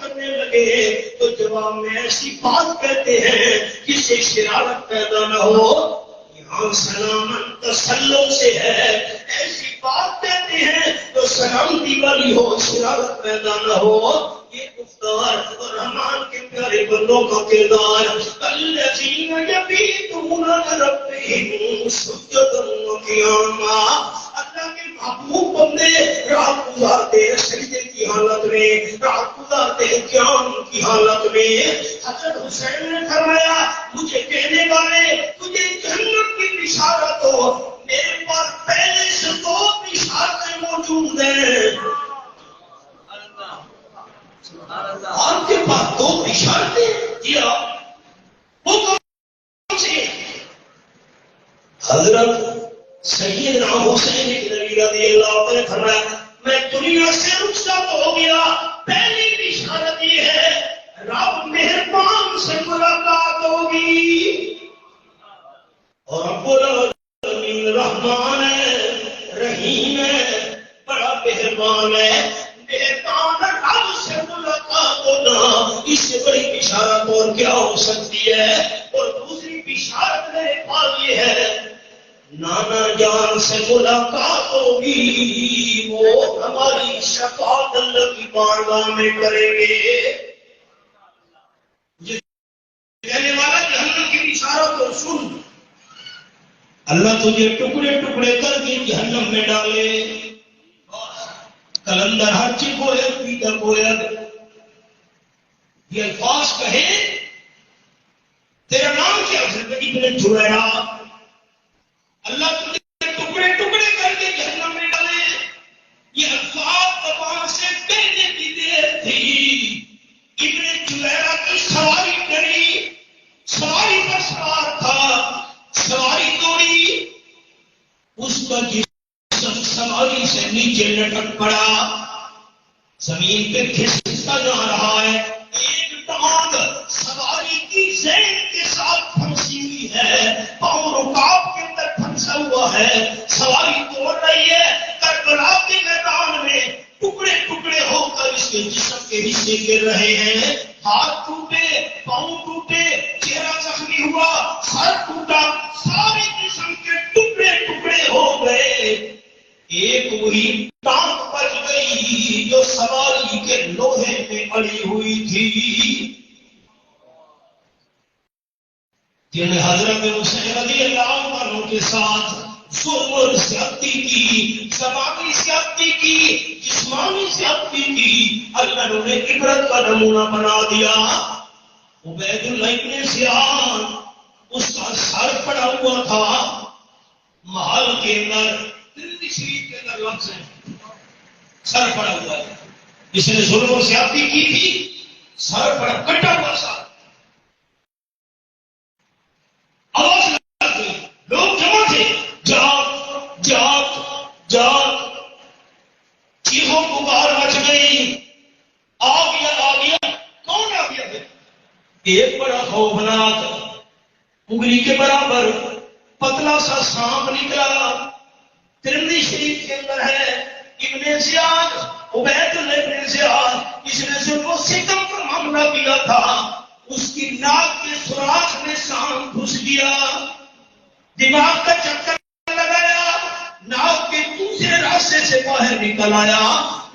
کرنے لگے تو جواب میں ایسی بات کہتے ہیں جس سے شرارت پیدا نہ ہو. یہاں سلامن تسلم سے ہے، ایسی بات کہتے ہیں تو سلامتی والی ہو، شرارت پیدا نہ ہو. یہ گفتار اور رحمان کے پیارے بندوں کا کردار. الذین یبیتون لربہم سجدا وقیاما. اللہ کے محبوب بندے رات گزارتے ہیں سجدے کی حالت میں، رات گزارتے ہیں قیام کی حالت میں. حضرت حسین نے فرمایا مجھے کہنے والے تجھے جنت کی بشارت ہو، میرے پاس پہلے سے 2 بشارتیں موجود ہیں. آپ کے پاس 2 بشارتیں کیا وہ کون سی؟ حضرت سیدنا حسین رضی اللہ عنہ نے فرمایا میں دنیا سے رخصت ہو گیا، پہلی بشارت یہ ہے رب مہربان سے ملاقات ہوگی. اور رب العالمین رحمان ہے، رحیم ہے، بڑا مہربان ہے. مہربان رب سے ملاقات ہونا، اس سے بڑی بشارت اور کیا ہو سکتی ہے؟ اور دوسری بشارت میرے پاس یہ ہے نانا جان سے ملاقات ہوگی، وہ ہماری شفاعت اللہ کی بارگاہ میں کریں گے. کہنے والا جہنم کی بشارت کو سن، اللہ تجھے ٹکڑے ٹکڑے کر کے جہنم میں ڈالے. کلندر ہر چیز کو ہے پیتر کو ہے. یہ الفاظ کہے تیرا نام کیا زندگی میں جھوڑا، اللہ تجھے ٹکڑے ٹکڑے کر کے جہنم میں ڈالے. یہ الفاظ زبان سے کہنے کی دیر تھی. ابن جلیرہ کی سواری کری، سواری پر سوار تھا، سواری توڑی، اس کا جسم سواری سے نیچے لٹک پڑا، زمین پہ کھسکتا جا رہا ہے. ایک ٹانگ سواری کی زین کے ساتھ پھنسی ہوئی ہے، پاؤں رکاب کے اندر پھنسا ہوا ہے، سواری توڑ رہی ہے. کربلا کے میدان میں ٹکڑے ٹکڑے ہو کر اس کے جسم کے حصے گر رہے ہیں. ہاتھ ٹوٹے، پاؤں ٹوٹے، چہرہ زخمی ہوا، سر ٹوٹا، سارے جسم کے ٹکڑے ٹکڑے ہو گئے. ایک وہی ٹانگ بچ گئی جو سواری کے لوہے میں اڑی ہوئی تھی. جن حضرت حسین رضی اللہ عنہ کے ساتھ ظلم اور زیادتی کی، زبانی زیادتی کی، جسمانی زیادتی کی، اللہ نے انہیں عبرت کا نمونہ بنا دیا. عبید اللہ ابن زیاد اس کا سر پڑا ہوا تھا محل کے اندر، ترمذی شریف کے اندر لفظ ہے سر پڑا ہوا ہے. جس نے ظلم اور زیادتی کی تھی سر پڑا، کٹا ہوا سر. آواز لگتی، لوگ جمع تھے، جاگ جاگ جاگ، چیخوں پکار مچ گئی. آ گیا. کون آ گیا پھر؟ ایک بڑا خوفناک انگلی کے برابر پتلا سا سانپ نکلا. ترمذی شریف کے اندر ہے ابن زیاد، عبید اللہ ابن زیاد، اس نے ظلم و ستم پر معاملہ کیا تھا، اس کی ناک کے سوراخ میں سانپ گھس گیا، دماغ کا چکر لگایا، ناک کے دوسرے راستے سے باہر نکل آیا،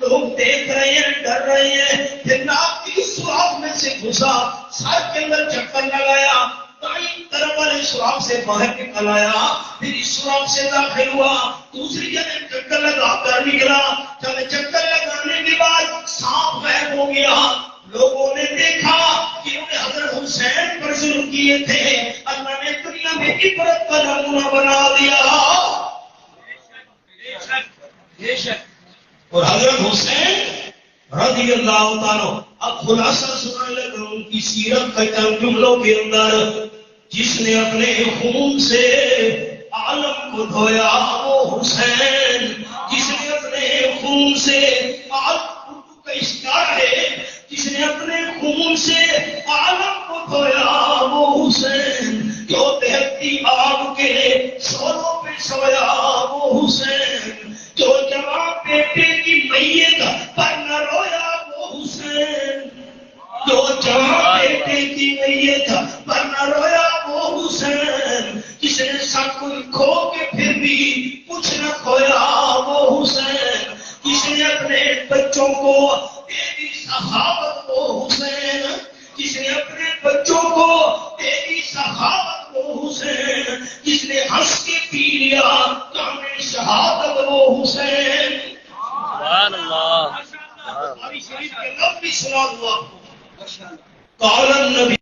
لوگ دیکھ رہے ہیں، ڈر رہے ہیں، پھر ناک کی سوراخ میں سے گھسا، سر کے اندر چکر لگایا، دائیں طرف والے سوراخ سے باہر نکل آیا، پھر اس سوراخ سے داخل ہوا، دوسری جگہ چکر لگا کر نکلا، جب چکر لگانے کے بعد سانپ غائب ہو گیا، لوگوں نے دیکھا کہ انہوں نے حضرت حسین پر ظلم کیے تھے، اللہ نے دنیا میں عبرت کا نمونہ بنا دیا، اور حضرت حسین رضی اللہ تعالیٰ، اب خلاصہ سننے لگا ان کی سیرت کا چند جملوں کے اندر، جس نے اپنے خون سے عالم کو دھویا وہ حسین، جس نے اپنے خون سے عالم کا اشارہ ہے، جس نے اپنے خون سے عالم کو دھویا وہ حسین، جو دہتی آگ کے شعلوں پہ سویا وہ حسین، جو جوان بیٹے کی میت پر نہ رویا وہ حسین، جو جوان بیٹے کی میت پر نہ رویا وہ حسین، جس نے سب کچھ کھو کے پھر بھی کچھ نہ کھویا وہ حسین، جس نے اپنے بچوں کو تیری سخاوت وہ حسین، جس نے اپنے بچوں کو تیری سخاوت وہ حسین، جس نے ہنس کے پی لیا کام شہادت وہ حسین، سبحان اللہ، ہماری شریف کے لفظ بھی سنا ہوا، قال النبی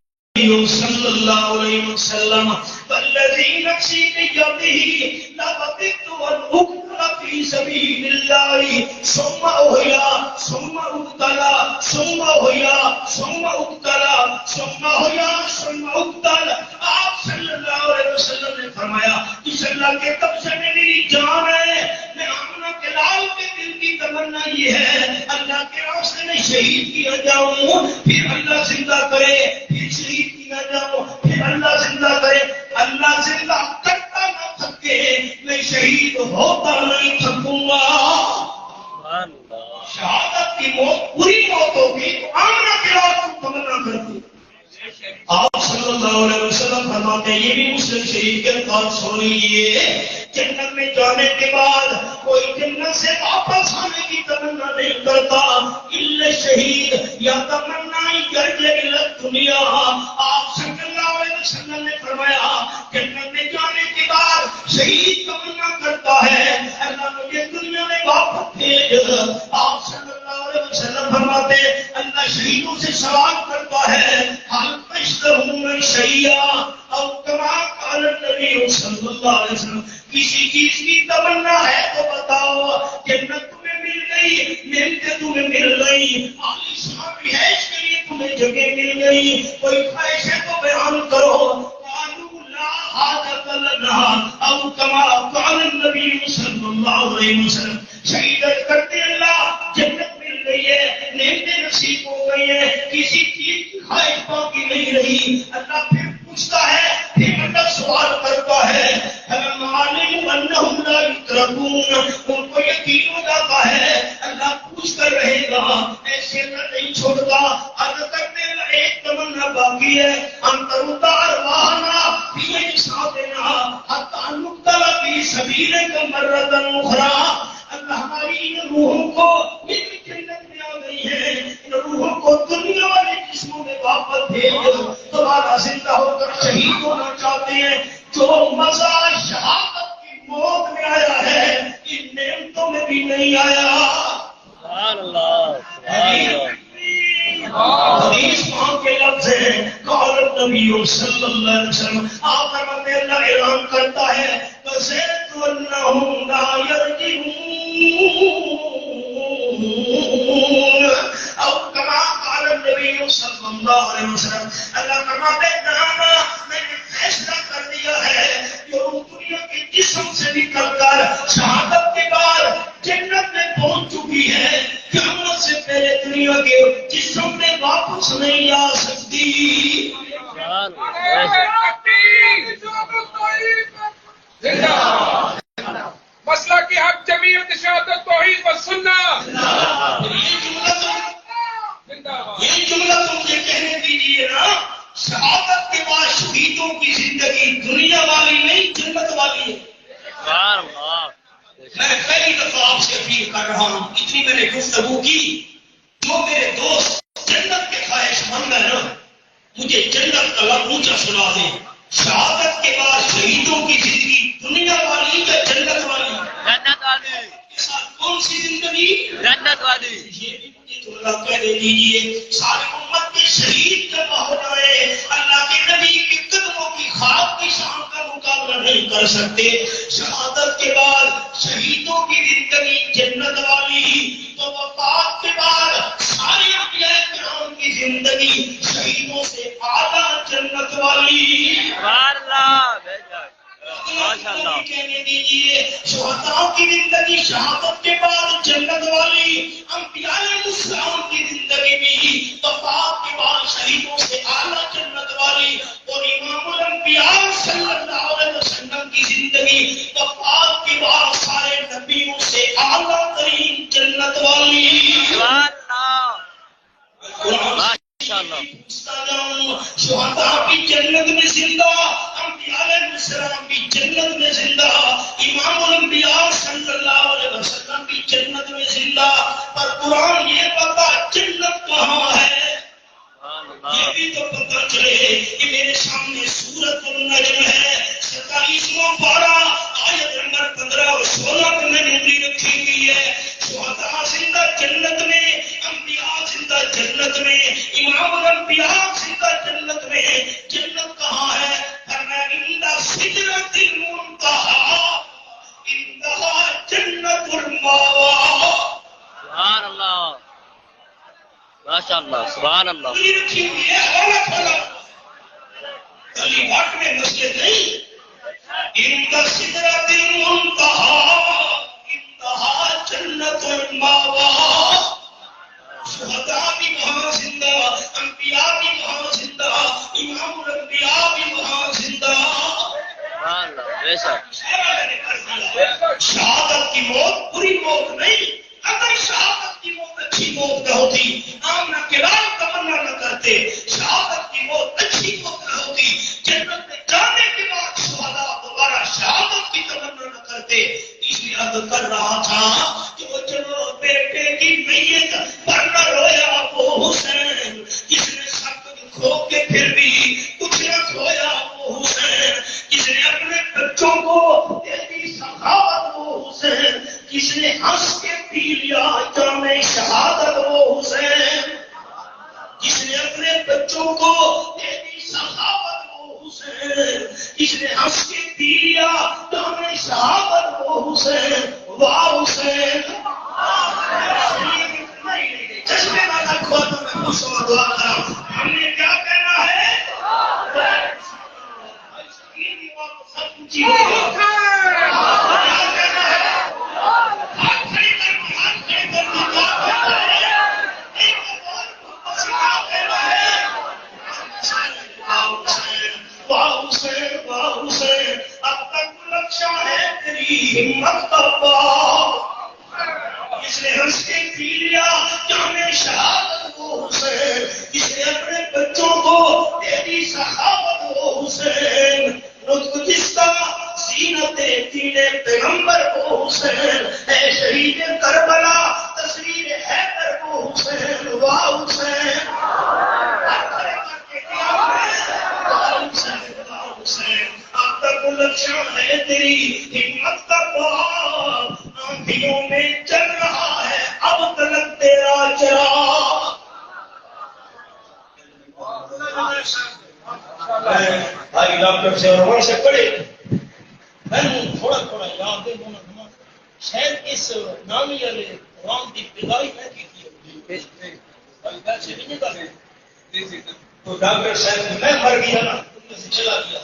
صلی اللہ علیہ وسلم والذی نفسی بیدہ لوددت ان اقتل فی سبیل اللہ ثم احیا ثم اقتل ثم احیا ثم اقتل ثم احیا ثم اقتل، آپ صلی اللہ علیہ وسلم نے فرمایا اس اللہ کے قبضے میں میری جان ہے، میں آمنہ کے لال کے دل کی تمنا یہ ہے اللہ کے راستے میں شہید کیا جاؤں، پھر اللہ زندہ کرے، پھر شہید کیا جاؤں، پھر اللہ زندہ کرے، اللہ زندہ کرتا نہ تھکے، میں شہید ہوتا نہیں تھکوں گا، شہادت کی موت بری موت ہوگی تو آمنہ کے لال کو تمنا کرتی، آپ صلی اللہ علیہ وسلم فرماتے ہیں، یہ بھی مسلم شریف کے الفاظ سن لیجیے، جنت میں جانے کے بعد کوئی جنت سے واپس آنے کی تمنا نہیں کرتا، الا شہید یا تمنا یرجع الی الدنیا، آپ صلی اللہ علیہ وسلم نے فرمایا جنت میں جانے کے بعد شہید تمنا کرتا ہے اللہ مجھے دنیا میں واپس بھیج، آپ صلی اللہ علیہ وسلم فرماتے ہیں اللہ شہیدوں سے سوال کرتا ہے حل تشتہون شیئا او کما قال النبی صلی اللہ علیہ وسلم، کسی چیز کی تمنا ہے تو بتاؤ، جنت تمہیں مل گئی، نعمتیں تمہیں مل گئی، عالی شان رہائش کے لیے تمہیں جگہ مل گئی، کوئی خواہش ہے تو بیان کرو، قالوا لا حاجۃ لنا او کما قال النبی صلی اللہ علیہ وسلم، شہیدت کرتے اللہ جنت مل گئی ہے، نعمتیں نصیب ہو گئی ہیں، کسی چیز کی خواہش باقی نہیں رہی، اللہ پھر پوچھتا ہے، پھر اللہ سوال کرتا ہے، معلوم انہم لا یترکون، ان کو یقین ہو جاتا ہے اللہ پوچھ کر رہے گا، ایسے اللہ نہیں چھوڑتا، عرض کرتے ہیں ایک تمنا باقی ہے، انتر ارواحنا فی اجسادنا حتی نقتل فی سبیلک مرۃ اخری، اللہ ہماری ان روحوں کو ان جنت میں آ گئی ہے، ان روحوں کو دنیا والے جسموں میں واپس بھیج، دوبارہ زندہ ہو کر شہید ہونا چاہتے ہیں، جو مزہ شہادت کی موت میں آیا ہے ان نعمتوں میں بھی نہیں آیا، سبحان اللہ، حدیث وہاں کے لفظ ہیں، قال النبی صلی اللہ علیہ وسلم، آپ فرماتے ہیں اللہ اعلان کرتا ہے فَزَيْتُ أَنَّهُمْ لَا يَرْجِعُونَ او کما قال النبی صلی اللہ علیہ وسلم، اللہ فرماتے ہیں میں نے فیصلہ کر دیا ہے جو دنیا کے جسم سے نکل کر شہادت کے بعد جنت میں پہنچ چکی ہے، قیامت سے پہلے دنیا کے جسم میں واپس نہیں آ سکتی، مسئلہ کی حق جمعیت شہادت توحید و سنت دنیا والی نہیں جنت والی ہے. میں پہلی دفعہ آپ سے اپیل کر رہا ہوں، اتنی میں نے گفتگو کی، جو میرے دوست جنت کے خواہش مند ہے نا، مجھے جنت کا لفظ اونچا سنا دیں. شہادت کے بعد شہیدوں کی زندگی دنیا والی یا جنت والی؟ جنت والی. کے ساتھ کون سی زندگی؟ جنت والی. یہ بھی مجھے تھوڑا کہہ دے دیجیے. ساری امت کے شہید جمع ہو جائے، اللہ کے نبی کے قدموں کی خواب کی شان کا مقابلہ نہیں کر سکتے. شہادت کے بعد شہیدوں کی زندگی جنت والی، تو وفات کے بعد سارے انبیاء کرام کی زندگی شہیدوں سے اعلیٰ جنت والی. سبحان اللہ. ماشاء اللہ. کہنے دیجیے شہداء کی زندگی شہادت کے بعد جنت والی، انبیاء علیہ السلام کی زندگی بھی وفات کے بعد شہیدوں سے اعلیٰ جنت والی، اور امام الانبیاء صلی اللہ علیہ وسلم کی زندگی وفات کے بعد سارے نبیوں سے اعلیٰ ترین جنت والی. سبحان اللہ. شہداء کی جنت میں زندہ، انبیاء علیہ السلام کی جنت میں زندہ، امام الانبیاء صلی اللہ علیہ وسلم کی جنت میں زندہ. پر قرآن یہ پتا جنت کہاں ہے یہ بھی تو پتہ چلے. کہ میرے سامنے سورۃ النجم ہے، 27واں پارہ آیت نمبر 15 اور 16 پہ میں نے انگلی رکھی ہوئی ہے. شہداء زندہ جنت میں، انبیاء زندہ جنت میں، امام الانبیاء زندہ جنت میں. جنت کہاں ہے؟ فرمایا عند سدرۃ المنتہی، عندہا جنت المأویٰ. سبحان اللہ. ماشاء اللہ. سبحان اللہ. رکھی ہوئی ہے غلط غلط گلی گھاٹ میں مسجد نہیں. عند سدرۃ المنتہی، عندہا جنت المأویٰ. شہداء بھی وہاں زندہ، انبیاء بھی وہاں زندہ، امام الانبیاء بھی وہاں زندہ. سبحان اللہ. بے شک. شہادت کی موت بری موت نہیں. اگر شہادت کی موت اچھی موت نہ ہوتی، آمنہ کے بعد تمنا نہ کرتے. شہادت کی موت اچھی موت نہ ہوتی، جنت میں جانے کے بعد شہداء دوبارہ شہادت کی تمنا نہ کرتے. اس لیے عرض کر رہا تھا کہ وہ چلو بیٹے کی میت پر نہ رویا وہ حسین، جس نے سب کچھ کھو کے پھر بھی کچھ نہ کھویا وہ حسین، جس نے اپنے بچوں کو دے دی سخاوت وہ حسین، جس نے ہنس کے پی لیا جام شہادت وہ حسین، جس نے اپنے بچوں کو دے دی سخاوت وہ حسین، جس نے ہنس کے پی لیا جام شہادت وہ حسین. واہ حسین. چشمے والا کھو تو میں خوش ہوا دعا کرا. ہم نے کیا کہنا ہے؟ سب کچھ اب تک لکشا ہے تیری ہمت کا باپ، جس نے ہنس کے پی لیا جامع شہادت وہ حسین، جس نے اپنے بچوں کو دے دی سخاوت وہ حسین. نطق جس کا زینت دین پیغمبر وہ حسین، اے شہید کربلا تصویر حیدر وہ حسین. واہ حسین. اب تک لکشا ہے تیری ہمت کا باپ، آنکھوں میں چل رہا ہے اب تلک تیرا چراغ. بھائی ڈاکٹر سے اور سے پڑھے تھوڑا تھوڑا یاد دے شاید اس نامی والے قرآن کی ابتدائی ہے کی تو ڈاکٹر صاحب میں مر گیا نا، سے چلا گیا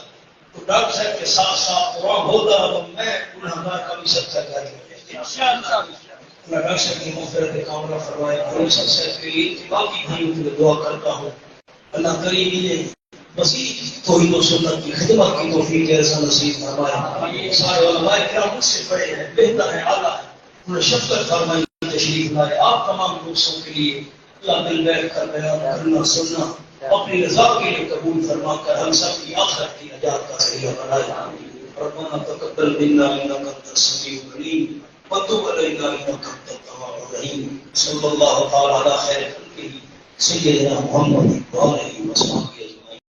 تو ڈاکٹر صاحب کے ساتھ ساتھ قرآن ہوتا تو میں گنہگار کا بھی سچا جاری ڈاکٹر صاحب کی مغفرت کاملہ فرمائے. پروفیسر صاحب کے لیے باقی بھائیوں کے لیے دعا کرتا ہوں. اللہ کریم انہیں مزید توحید و سنت کی خدمت کی توفیق ایسا نصیب فرمائے. سارے علماء کرام مجھ سے بڑے ہیں، بہتر ہیں، اعلیٰ ہیں، انہیں شفقت فرمائی تشریف لائے. آپ تمام دوستوں کے لیے اللہ دل بیٹھ کر بیان کرنا سننا اپنی رضا کے لیے قبول فرما کر ہم سب کی آخرت کی نجات کا ذریعہ بنائے. ربنا تقبل منا انك انت السميع العليم وتب علينا انك انت التواب الرحيم. صلى الله تعالى على خير خلقه سيدنا محمد وآله وصحبه